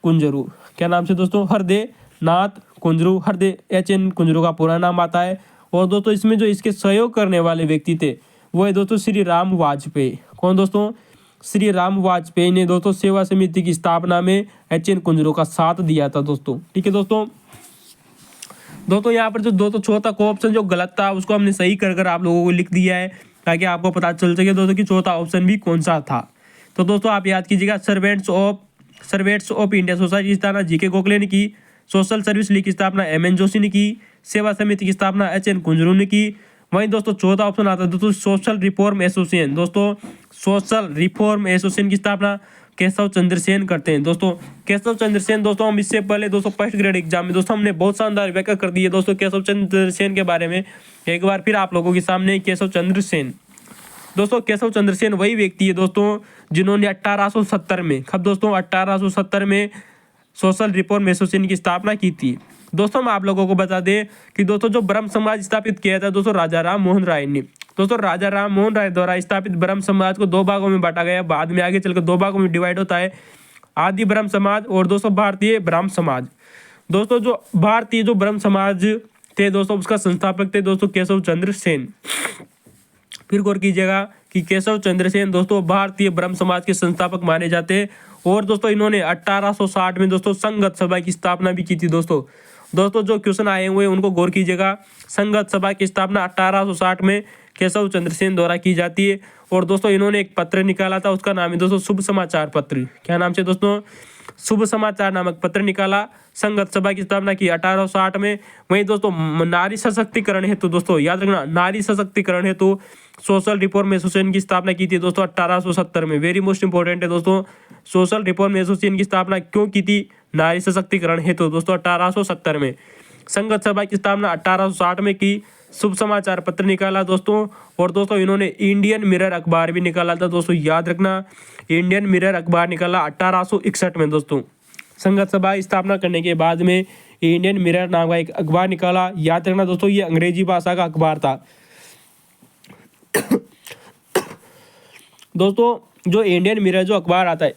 कुंजरू। क्या नाम से दोस्तों? हरदेनाथ कुंजरू। एच.एन. कुंजरू का पूरा नाम आता है। और दोस्तों इसमें जो इसके सहयोग करने वाले व्यक्ति थे वो है दोस्तों श्री राम वाजपेयी। कौन दोस्तों? श्री राम वाजपेयी ने दोस्तों सेवा समिति की स्थापना में एच.एन. कुंजरू का साथ दिया था दोस्तों। ठीक है दोस्तों। यहाँ पर जो दोस्तों चौथा ऑप्शन जो गलत था उसको हमने सही कर आप लोगों को लिख दिया है, ताकि आपको पता चल सके दोस्तों कि चौथा ऑप्शन भी कौन सा था। तो दोस्तों आप याद कीजिएगा, सर्वेंट्स ऑफ इंडिया सोसाइटी की स्थापना जी.के. गोखले ने की। सोशल सर्विस लीग की स्थापना एम.एन. जोशी ने की। सेवा समिति की स्थापना एच.एन. कुंजरू ने की। वहीं दोस्तों चौथा ऑप्शन आता है दोस्तों सोशल रिफॉर्म एसोसिएशन। दोस्तों सोशल रिफॉर्म एसोसिएशन की स्थापना केशव चंद्र सेन करते हैं। दोस्तों केशव चंद्र सेन, दोस्तों हम इससे पहले दोस्तों फर्स्ट ग्रेड एग्जाम में दोस्तों हमने बहुत शानदार व्याख्या कर दी है दोस्तों केशव चंद्र सेन के बारे में। एक बार फिर आप लोगों के सामने केशव चंद्र सेन। दोस्तों केशव चंद्र सेन वही व्यक्ति है दोस्तों जिन्होंने 1870 में, कब दोस्तों? 1870 में सोशल रिफॉर्म एसोसिएशन की स्थापना की थी। दोस्तों हम आप लोगों को बता दें कि दोस्तों जो ब्रह्म समाज स्थापित किया था दोस्तों राजा राम मोहन राय ने। दोस्तों राजा राम मोहन राय द्वारा स्थापित ब्रह्म समाज को दो भागों में बांटा गया, बाद में आगे चलकर दो भागों में डिवाइड होता है, आदि ब्रह्म समाज और दोस्तों भारतीय ब्रह्म समाज। दोस्तों जो भारतीय जो ब्रह्म समाज थे दोस्तों उसका संस्थापक थे दोस्तों केशव चंद्र सेन। फिर गौर कीजिएगा कि केशव चंद्र सेन दोस्तों भारतीय ब्रह्म समाज के संस्थापक माने जाते हैं। और दोस्तों इन्होंने 1860 में दोस्तों संगत सभा की स्थापना भी की थी। दोस्तों जो क्वेश्चन आए हुए हैं उनको गौर कीजिएगा। संगत सभा की स्थापना 1860 में केशव चंद्र सेन द्वारा की जाती है। और दोस्तों इन्होंने एक पत्र निकाला था, उसका नाम है दोस्तों शुभ समाचार पत्र। क्या नाम से दोस्तों? शुभ समाचार नामक पत्र निकाला। संगत सभा की स्थापना की 1860 में। वहीं दोस्तों नारी सशक्तिकरण हेतु, दोस्तों याद रखना, नारी सशक्तिकरण हेतु सोशल रिफॉर्म एसोसिएशन की स्थापना की थी दोस्तों 1870 में। वेरी मोस्ट इंपॉर्टेंट है दोस्तों, सोशल रिफॉर्म एसोसिएशन की स्थापना क्यों की थी? नारी सशक्तिकरण हेतु दोस्तों 1870 में। संगत सभा की स्थापना 1860 में की। शुभ समाचार पत्र निकाला दोस्तों। और दोस्तों इन्होंने इंडियन मिरर अखबार भी निकाला था दोस्तों, याद रखना, इंडियन मिरर अखबार निकाला 1861 में। दोस्तों संगत सभा स्थापना करने के बाद में इंडियन मिरर नाम का एक अखबार निकाला, याद रखना दोस्तों ये अंग्रेजी भाषा का अखबार था। दोस्तों जो इंडियन मिरर जो अखबार आता है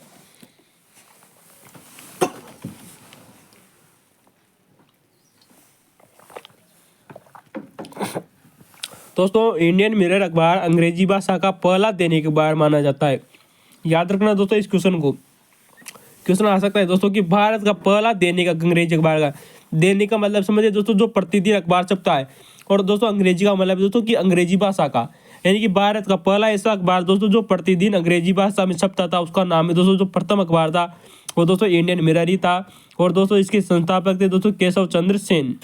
दोस्तों इंडियन मिरर अखबार अंग्रेजी भाषा का पहला दैनिक अखबार माना जाता है। याद रखना दोस्तों इस क्वेश्चन को, क्वेश्चन आ सकता है दोस्तों कि भारत का पहला दैनिक अंग्रेजी अखबार का, दैनिक का मतलब समझिए दोस्तों जो प्रतिदिन अखबार छपता है, और दोस्तों अंग्रेजी का मतलब दोस्तों कि अंग्रेजी भाषा का, यानी कि भारत का पहला ऐसा अखबार दोस्तों जो प्रतिदिन अंग्रेजी भाषा में छपता था, उसका नाम है दोस्तों जो प्रथम अखबार था वो दोस्तों इंडियन मिरर ही था। और दोस्तों इसके संस्थापक थे दोस्तों केशव चंद्र सेन।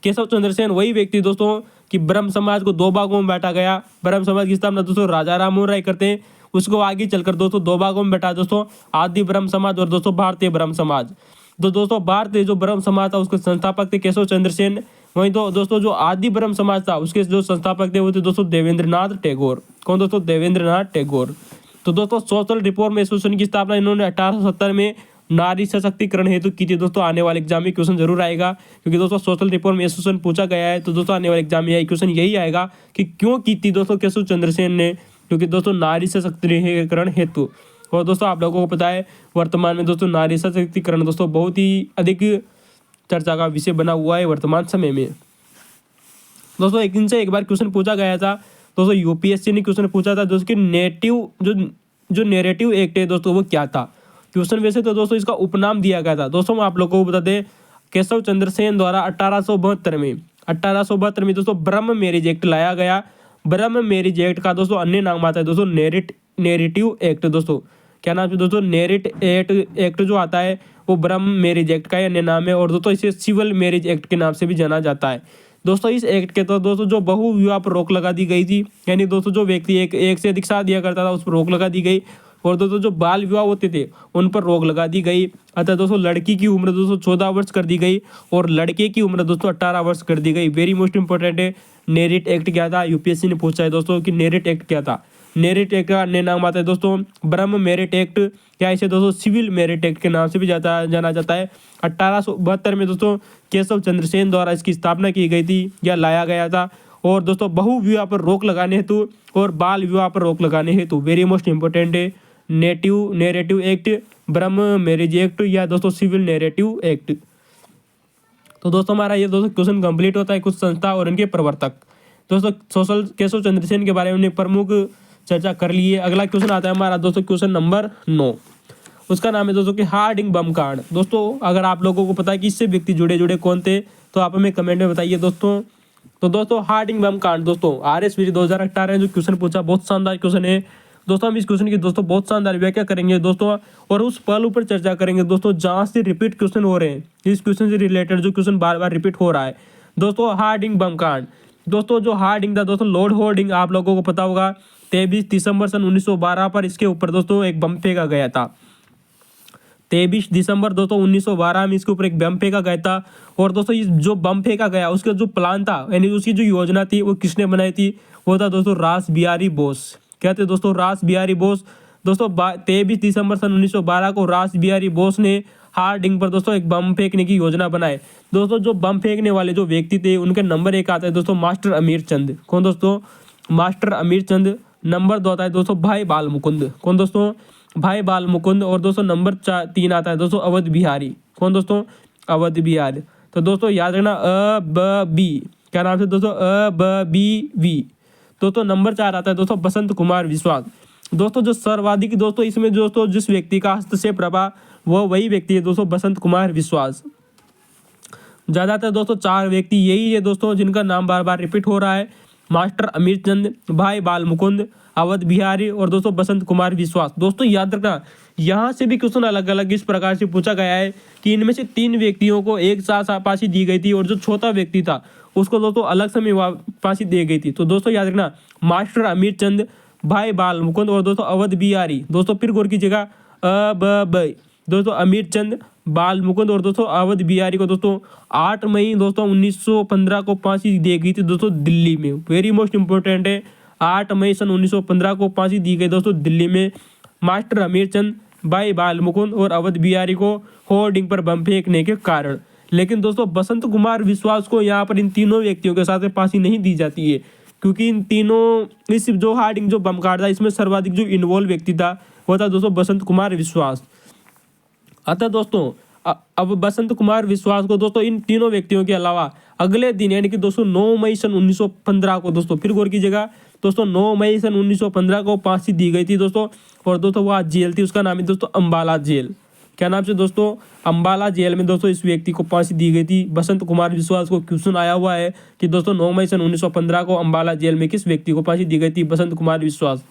केशव चंद्र सेन वही व्यक्ति दोस्तों कि ब्रह्म समाज को दो भागों में बांटा गया। ब्रह्म समाज की स्थापना दोस्तों राजा राम मोहन राय करते हैं, उसको आगे चलकर दोस्तों दो भागों में बैठा दोस्तों आदि ब्रह्म समाज और दोस्तों भारतीय ब्रह्म समाज। तो दोस्तों भारतीय जो ब्रह्म समाज था उसके संस्थापक थे केशव चंद्र सेन। वहीं तो दोस्तों जो आदि ब्रह्म समाज था उसके जो संस्थापक थे वो थे दोस्तों देवेंद्रनाथ टैगोर। कौन दोस्तों? देवेंद्रनाथ टैगोर। तो दोस्तों सोशल रिफॉर्म एसोसिएशन की स्थापना इन्होंने 1870 में नारी सशक्तिकरण हेतु की थी। दोस्तों आने वाले एग्जाम में क्वेश्चन जरूर आएगा, क्योंकि दोस्तों सोशल रिफॉर्म एसोसिएशन पूछा गया है। तो दोस्तों आने वाले एग्जाम में क्वेश्चन यही आएगा कि क्यों की थी दोस्तों केशव चंद्र सेन ने, क्योंकि दोस्तों नारी सशक्तिकरण हेतु। और दोस्तों आप लोगों को पता है वर्तमान में दोस्तों नारी सशक्तिकरण दोस्तों बहुत ही अधिक चर्चा का विषय बना हुआ है वर्तमान समय में। दोस्तों एक दिन से एक बार क्वेश्चन पूछा गया था दोस्तों, यूपीएससी ने क्वेश्चन पूछा था दोस्तों कि नेटिव जो नैरेटिव एक्ट है दोस्तों वो क्या था। क्वेश्चन वैसे तो दोस्तों इसका उपनाम दिया गया था दोस्तों, मैं आप लोगों को बता दें केशव चंद्र सेन द्वारा 1872 में दोस्तों ब्रह्म मैरिज एक्ट लाया गया। ब्रह्म मैरिज एक्ट का दोस्तों अन्य नाम आता है दोस्तों नैरेटिव एक्ट। दोस्तों क्या नाम है दोस्तों, एक्ट जो आता है वो ब्रह्म मैरिज एक्ट का अन्य नाम है, और दोस्तों इसे सिविल मैरिज एक्ट के नाम से भी जाना जाता है। दोस्तों इस एक्ट के तहत दोस्तों जो बहु विवाह पर रोक लगा दी गई थी, यानी दोस्तों जो व्यक्ति एक से अधिक शादियां करता था उस पर रोक लगा दी गई, और दोस्तों जो बाल विवाह होते थे उन पर रोक लगा दी गई। अतः दोस्तों लड़की की उम्र दोस्तों 14 वर्ष कर दी गई और लड़के की उम्र दोस्तों 18 वर्ष कर दी गई। वेरी मोस्ट इंपॉर्टेंट है, नेरिट एक्ट क्या था, यूपीएससी ने पूछा है दोस्तों कि नेरिट एक्ट क्या था। नेरिट एक्ट का अन्य नाम आता है दोस्तों ब्रह्म मैरिट एक्ट, या इसे दोस्तों सिविल मैरिट एक्ट के नाम से भी जाना जाता है। 1872 में दोस्तों केशव चंद्र सेन द्वारा इसकी स्थापना की गई थी या लाया गया था, और दोस्तों बहु विवाह पर रोक लगाने हेतु और बाल विवाह पर रोक लगाने हेतु वेरी मोस्ट इंपॉर्टेंट है नैरेटिव एक्ट, ब्रह्म मैरिज एक्ट या दोस्तों सिविल नैरेटिव एक्ट। तो दोस्तों हमारा ये दोस्तों क्वेश्चन कंप्लीट होता है कुछ संस्था और इनके प्रवर्तक। दोस्तों केशव चंद्र सेन के बारे में प्रमुख चर्चा कर ली है। अगला क्वेश्चन आता है हमारा दोस्तों क्वेश्चन नंबर 9, उसका नाम है दोस्तों कि हार्डिंग बम कांड। दोस्तों अगर आप लोगों को पता है कि इससे व्यक्ति जुड़े कौन थे तो आप हमें कमेंट में बताइए दोस्तों। तो दोस्तों हार्डिंग बम कांड दोस्तों RSVG 2018 जो क्वेश्चन पूछा बहुत शानदार क्वेश्चन है दोस्तों। हम इस क्वेश्चन की दोस्तों बहुत शानदार व्याख्या करेंगे दोस्तों, और उस पहलू पर चर्चा करेंगे दोस्तों जहाँ से रिपीट क्वेश्चन हो रहे हैं, इस क्वेश्चन से रिलेटेड जो क्वेश्चन बार बार रिपीट हो रहा है दोस्तों। हार्डिंग बम कांड दोस्तों, जो हार्डिंग था दोस्तों लॉर्ड हार्डिंग आप लोगों को पता होगा 23 दिसंबर सन 1912 पर इसके ऊपर दोस्तों एक बम फेंका गया था। 23 दिसंबर दोस्तों 1912 में इसके ऊपर एक बम फेंका गया था, और दोस्तों इस जो बम फेंका गया उसका जो प्लान था यानी उसकी जो योजना थी वो किसने बनाई थी, वो था दोस्तों रास बिहारी बोस। क्या थे दोस्तों, रास बिहारी बोस। दोस्तों 23 दिसंबर सन 1912 को रास बिहारी बोस ने हार्डिंग पर दोस्तों एक बम फेंकने की योजना बनाई। दोस्तों जो बम फेंकने वाले जो व्यक्ति थे उनके नंबर 1 आता है दोस्तों मास्टर अमीर चंद। कौन दोस्तों, मास्टर अमीर चंद। नंबर 2 आता है दोस्तों भाई बाल मुकुंद। कौन दोस्तों, भाई बाल मुकुंद। और दोस्तों नंबर 3 आता है दोस्तों अवध बिहारी। कौन दोस्तों, अवध बिहारी। तो दोस्तों याद रखना बी, क्या नाम से दोस्तों BV। दोस्तों नंबर 4 आता है दोस्तों बसंत कुमार विश्वास। दोस्तों जो सर्वाधिक दोस्तों इसमें दोस्तों जिस व्यक्ति का हस्तक्षेप रहा वो वही व्यक्ति है दोस्तों बसंत कुमार विश्वास। ज्यादातर दोस्तों 4 व्यक्ति यही है दोस्तों जिनका नाम बार बार रिपीट हो रहा है, मास्टर अमीर चंद, भाई बाल मुकुंद, अवध बिहारी और दोस्तों बसंत कुमार विश्वास। दोस्तों याद रखना यहाँ से भी क्वेश्चन अलग अलग इस प्रकार से पूछा गया है कि इनमें से 3 व्यक्तियों को एक साथ फांसी दी गई थी और जो चौथा व्यक्ति था उसको दोस्तों अलग समय फांसी दी गई थी। तो दोस्तों याद रखना मास्टर अमीर चंद, भाई बाल मुकुंद और दोस्तों अवध बिहारी। दोस्तों फिर गौर कीजिएगा दोस्तों अमीर चंद, बाल मुकुंद और दोस्तों अवध बिहारी को दोस्तों 8 मई दोस्तों 1915 को फांसी दी गई थी दोस्तों दिल्ली में। वेरी मोस्ट इंपॉर्टेंट है, 8 मई सन 1915 को फांसी दी गई दोस्तों दिल्ली में मास्टर अमीर चंद, भाई बाल मुकुंद और अवध बिहारी को होर्डिंग पर बम फेंकने के कारण। लेकिन दोस्तों बसंत कुमार विश्वास को यहाँ पर इन तीनों व्यक्तियों के साथ फांसी नहीं दी जाती है, क्योंकि इन तीनों इस जो हार्डिंग जो बम कांड था इसमें सर्वाधिक जो इन्वॉल्व व्यक्ति था वो था दोस्तों बसंत कुमार विश्वास। अतः दोस्तों अब बसंत कुमार विश्वास को दोस्तों इन तीनों व्यक्तियों के अलावा अगले दिन यानी कि दोस्तों 9 मई सन 1915 को दोस्तों फिर गौर कीजिएगा दोस्तों 9 मई सन 1915 को फांसी दी गई थी दोस्तों। और दोस्तों वह जेल थी, उसका नाम है दोस्तों अम्बाला जेल। क्या नाम से दोस्तों, अम्बाला जेल में दोस्तों इस व्यक्ति को फांसी दी गई थी बसंत कुमार विश्वास को। क्वेश्चन आया हुआ है कि दोस्तों 9 मई सन 1915 को अम्बाला जेल में किस व्यक्ति को फांसी दी गई थी, बसंत कुमार विश्वास।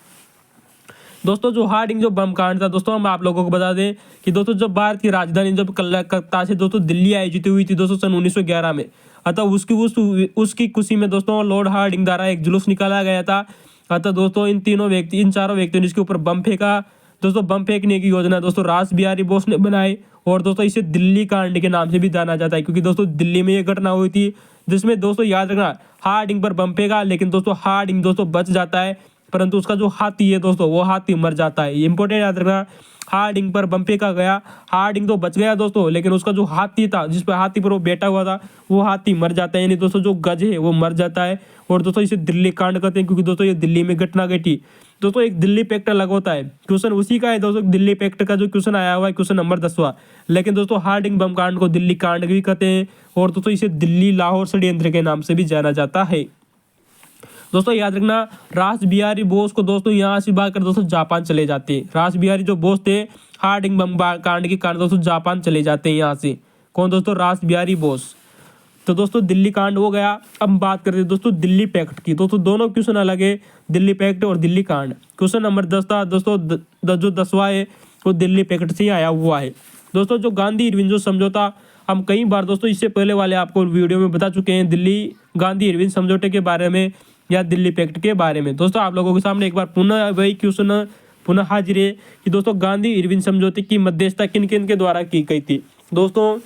दोस्तों जो हार्डिंग जो बम कांड था दोस्तों हम आप लोगों को बता दें कि दोस्तों जब भारत की राजधानी जब कलकत्ता से दोस्तों दिल्ली आयोजित हुई थी दोस्तों सन 1911 में। अतः उसकी खुशी में दोस्तों लॉर्ड हार्डिंग द्वारा एक जुलूस निकाला गया था। अतः दोस्तों इन चारों व्यक्तियों ने इसके ऊपर बम फेंका। दोस्तों बम फेंकने की योजना दोस्तों रास बिहारी बोस ने बनाई और दोस्तों इसे दिल्ली कांड के नाम से भी जाना जाता है, क्योंकि दोस्तों दिल्ली में ये घटना हुई थी जिसमें दोस्तों याद रखना हार्डिंग पर बम फेंका, लेकिन दोस्तों हार्डिंग दोस्तों बच जाता है, परंतु उसका जो हाथी है दोस्तों वो हाथी मर जाता है। ये इंपॉर्टेंट याद रखना, हार्डिंग पर बम फेंका गया, हार्डिंग तो बच गया दोस्तों, लेकिन उसका जो हाथी था जिस पर हाथी पर वो बैठा हुआ था वो हाथी मर जाता है, यानी दोस्तों जो गज है वो मर जाता है। और दोस्तों इसे दिल्ली कांड कहते हैं, क्योंकि दोस्तों ये दिल्ली में घटना घटी। दोस्तों एक दिल्ली पैक्ट अलग होता है, क्वेश्चन उसी का है दोस्तों। दिल्ली पैक्ट का जो क्वेश्चन आया हुआ है क्वेश्चन नंबर 10वां, लेकिन दोस्तों हार्डिंग बम कांड को दिल्ली कांड भी कहते हैं और दोस्तों इसे दिल्ली लाहौर षड्यंत्र के नाम से भी जाना जाता है। दोस्तों याद रखना, रास बिहारी बोस को दोस्तों यहाँ से भाग कर दोस्तों जापान चले जाते हैं। रास बिहारी जो बोस थे हार्डिंग बम कांड के कारण दोस्तों जापान चले जाते हैं यहाँ से। कौन दोस्तों? रास बिहारी बोस। तो दोस्तों दिल्ली कांड हो गया। अब बात करते हैं दोस्तों दिल्ली पैक्ट की। दोस्तों दोनों क्वेश्चन अलग है, दिल्ली पैक्ट और दिल्ली कांड। क्वेश्चन नंबर 10 था दोस्तों, जो 10वां है वो दिल्ली पैक्ट से आया हुआ है। दोस्तों जो गांधी इरविन जो समझौता, हम कई बार दोस्तों इससे पहले वाले आपको वीडियो में बता चुके हैं दिल्ली गांधी इरविन समझौते के बारे में या दिल्ली पैक्ट के बारे में। दोस्तों आप लोगों के सामने एक बार पुनः वही क्वेश्चन पुनः हाजिर है कि दोस्तों गांधी इरविन समझौते की मध्यस्थता किन किन के द्वारा की गई थी। दोस्तों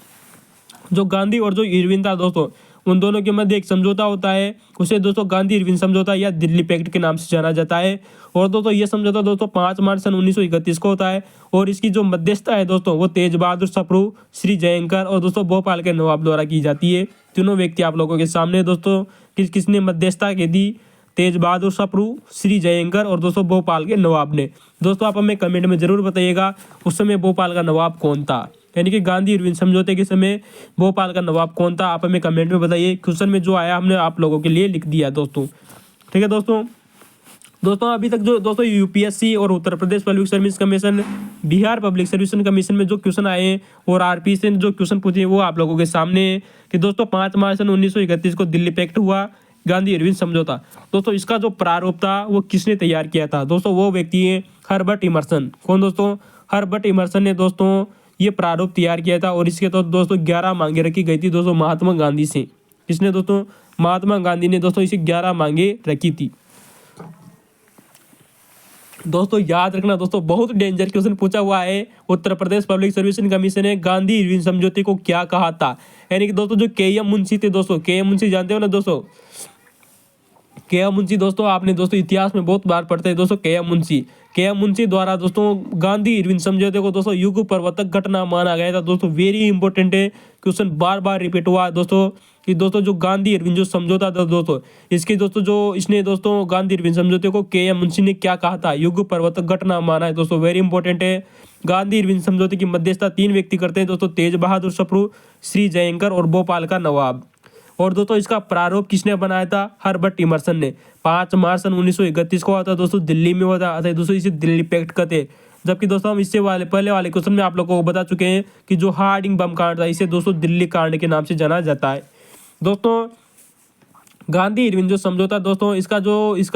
जो गांधी और जो इरविन था दोस्तों, उन दोनों के मध्य एक समझौता होता है, उसे दोस्तों गांधी इरविन समझौता या दिल्ली पैक्ट के नाम से जाना जाता है। और दोस्तों ये समझौता दोस्तों 5 मार्च सन 1931 को होता है और इसकी जो मध्यस्थता है दोस्तों वो तेज बहादुर सप्रू, श्री जयंकर और दोस्तों भोपाल के नवाब द्वारा की जाती है। तीनों व्यक्ति आप लोगों के सामने दोस्तों किसने मध्यस्थता की दी? तेज बहादुर सप्रू, श्री जयंकर और दोस्तों भोपाल के नवाब ने। दोस्तों आप हमें कमेंट में जरूर बताइएगा उस समय भोपाल का नवाब कौन था, यानी कि गांधी इरविन समझौते के समय भोपाल का नवाब कौन था, आप हमें कमेंट में बताइए। क्वेश्चन में जो आया हमने आप लोगों के लिए लिख दिया दोस्तों, ठीक है दोस्तों अभी तक जो दोस्तों यूपीएससी और Uttar Pradesh public service commission, Bihar public service commission में जो क्वेश्चन आए हैं और आरपी से जो क्वेश्चन पूछे वो आप लोगों के सामने है कि दोस्तों 5 मार्च सन 1931 को दिल्ली पैक्ट हुआ, गांधी इरविन समझौता। दोस्तों इसका जो प्रारूप था वो किसने तैयार किया था? दोस्तों वो व्यक्ति है हर्बर्ट इमर्सन। कौन दोस्तों? हर्बर्ट इमर्सन ने दोस्तों ये प्रारूप तैयार किया था और इसके तो दोस्तों 11 मांगे रखी गई थी दोस्तों महात्मा गांधी से। किसने दोस्तों? महात्मा गांधी ने दोस्तों इसे 11 मांगे रखी थी। दोस्तों याद रखना दोस्तों, बहुत डेंजर क्वेश्चन पूछा हुआ है। उत्तर प्रदेश पब्लिक सर्विस कमीशन ने गांधी इरविन समझौते को क्या कहा था, यानी कि दोस्तों जो के एम मुंशी थे दोस्तों, के एम मुंशी जानते हो ना दोस्तों, के एम मुंशी दोस्तों आपने दोस्तों इतिहास में बहुत बार पढ़ते हैं दोस्तों। के एम मुंशी द्वारा दोस्तों गांधी इरविन समझौते को दोस्तों युग प्रवर्तक घटना माना गया था दोस्तों। वेरी इंपॉर्टेंट है क्वेश्चन, बार बार रिपीट हुआ दोस्तों कि दोस्तों जो गांधी इरविन जो समझौता था दोस्तों, इसके दोस्तों जो इसने दोस्तों गांधी इरविन समझौते को के एम मुंशी ने क्या कहा था? युग प्रवर्तक घटना माना है दोस्तों, वेरी इंपॉर्टेंट है। गांधी इरविन समझौते की मध्यस्थता 3 व्यक्ति करते हैं दोस्तों, तेज बहादुर सप्रू, श्री जयंकर और भोपाल का नवाब। और दोस्तों इसका प्रारूप किसने बनाया था? हर्बर्ट इमर्सन ने। 5 मार्च सन 1931 को हुआ था दोस्तों, दिल्ली में हुआ था दोस्तों, इसे दिल्ली पैक्ट कहते हैं। जबकि दोस्तों हम इससे पहले वाले क्वेश्चन में आप लोगों को बता चुके हैं कि जो हार्डिंग बम कांड था इसे दोस्तों दिल्ली कांड के नाम से जाना जाता है। दोस्तों गांधी इरविन जो समझौता दोस्तों इसका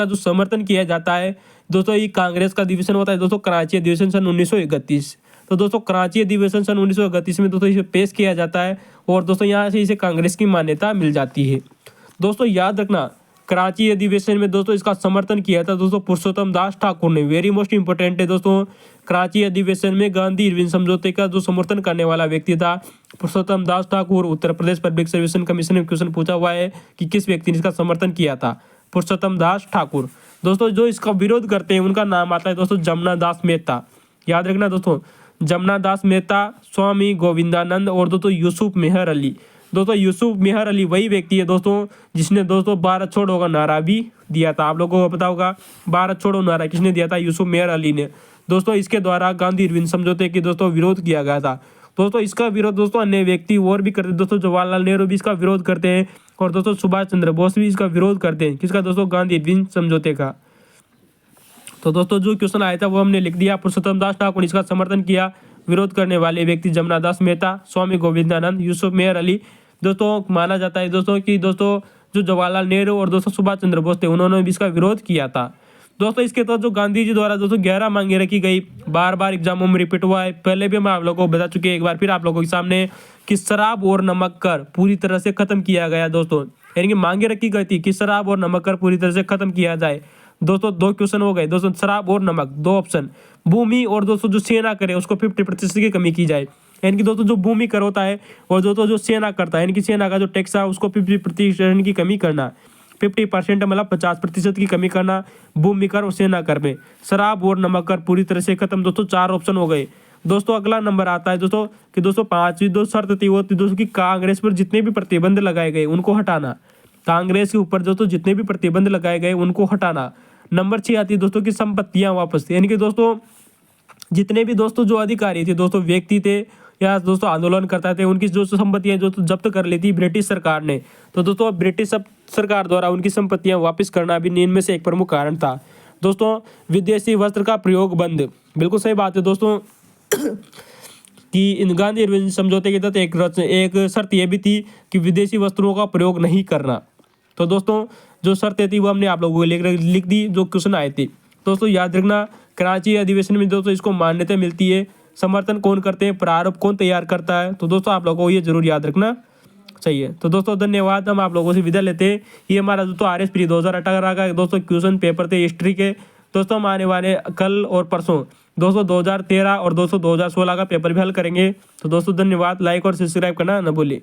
जो समर्थन किया जाता है दोस्तों, ये कांग्रेस का अधिवेशन होता है दोस्तों, कराची अधिवेशन सन 1931। तो दोस्तों कराची अधिवेशन सन 1931 में दोस्तों इसे पेश किया जाता है और दोस्तों यहाँ से इसे कांग्रेस की मान्यता मिल जाती है। दोस्तों याद रखना, कराची अधिवेशन में दोस्तों इसका समर्थन किया था दोस्तों पुरुषोत्तम दास ठाकुर ने। वेरी मोस्ट इंपोर्टेंट है दोस्तों, कराची अधिवेशन में गांधी इरविन समझौते का जो समर्थन करने वाला व्यक्ति था पुरुषोत्तम दास ठाकुर। उत्तर प्रदेश पब्लिक सर्विस कमीशन में क्वेश्चन पूछा हुआ है कि किस व्यक्ति ने इसका समर्थन किया था? पुरुषोत्तम दास ठाकुर। दोस्तों जो इसका विरोध करते हैं उनका नाम आता है दोस्तों जमुना दास मेहता। याद रखना दोस्तों, जमुना दास मेहता, स्वामी गोविंदानंद और दोस्तों यूसुफ मेहर अली। दोस्तों यूसुफ मेहर अली वही व्यक्ति है दोस्तों जिसने दोस्तों भारत छोड़ो का नारा भी दिया था। आप लोगों को पता होगा भारत छोड़ो नारा किसने दिया था? यूसुफ मेहर अली ने। दोस्तों इसके द्वारा गांधी इरविन समझौते की दोस्तों विरोध किया गया था। दोस्तों इसका विरोध दोस्तों अन्य व्यक्ति और भी करते हैं दोस्तों, जवाहरलाल नेहरू भी इसका विरोध करते हैं और दोस्तों सुभाष चंद्र बोस भी इसका विरोध करते हैं। किसका दोस्तों? गांधी इरविन समझौते का। तो दोस्तों जो क्वेश्चन आया था वो हमने लिख दिया। पुरुषोत्तम दास ठाकुर इसका समर्थन किया, विरोध करने वाले व्यक्ति जमुना दास मेहता, स्वामी गोविंदानंद, यूसुफ मेहर अली। दोस्तों माना जाता है दोस्तों कि दोस्तों जो जवाहरलाल नेहरू और दोस्तों सुभाष चंद्र बोस थे उन्होंने भी इसका विरोध किया था। दोस्तों इसके तहत जो गांधी जी द्वारा दोस्तों 11 मांगे रखी गई, बार बार एग्जामों में रिपीट हुआ है। पहले भी हम आप लोगों को बता चुके हैं, एक बार फिर आप लोगों के सामने कि शराब और नमक कर पूरी तरह से खत्म किया गया दोस्तों, यानी कि मांगे रखी गई थी कि शराब और नमक कर पूरी तरह से खत्म किया जाए। दोस्तों 2 क्वेश्चन हो गए दोस्तों, शराब और नमक 2 ऑप्शन। भूमि और दोस्तों जो सेना करे उसको 50% की कमी की जाए, यानी कि दोस्तों जो भूमि कर होता है और दोस्तों जो सेना करता है यानी कि सेना का जो टैक्स है उसको 50% की कमी करना। 50% मतलब 50% की कमी करना भूमि कर और सेना कर में। शराब और नमक कर पूरी तरह से खत्म। दोस्तों 4 ऑप्शन हो गए। दोस्तों अगला नंबर आता है दोस्तों कि दोस्तों 5वीं जो शर्त थी वो थी दोस्तों कि कांग्रेस पर जितने भी प्रतिबंध लगाए गए उनको हटाना। कांग्रेस के ऊपर दोस्तों जितने भी प्रतिबंध लगाए गए उनको हटाना। नंबर 6 आती है दोस्तों की संपत्तियां वापस, यानी कि दोस्तों जितने भी दोस्तों जो अधिकारी थे दोस्तों, व्यक्ति थे या दोस्तों आंदोलन करता थे, उनकी जो संपत्तियां जो जब्त कर ली थी ब्रिटिश सरकार ने, तो दोस्तों ब्रिटिश सरकार द्वारा उनकी संपत्तियां वापस करना भी इनमें से एक प्रमुख कारण था। दोस्तों विदेशी वस्त्र का प्रयोग बंद, बिल्कुल सही बात है दोस्तों कि इन गांधी इरविन समझौते के तहत एक शर्त यह भी थी कि विदेशी वस्त्रों का प्रयोग नहीं करना। तो दोस्तों जो शर्तें थी वो हमने आप लोगों को लिख दी, जो क्वेश्चन आए थे। दोस्तों याद रखना, कराची अधिवेशन में दोस्तों इसको मान्यता मिलती है, समर्थन कौन करते हैं, प्रारूप कौन तैयार करता है, तो दोस्तों आप लोगों को ये जरूर याद रखना चाहिए। तो दोस्तों धन्यवाद, हम आप लोगों से विदा लेते हैं। ये हमारा दोस्तों RS प्री 2018 का दोस्तों क्वेश्चन पेपर थे हिस्ट्री के। दोस्तों हम आने वाले कल और परसों दोस्तों 2013 और दोस्तों 2016 का पेपर भी हल करेंगे। तो दोस्तों धन्यवाद, लाइक और सब्सक्राइब करना न भूलिए।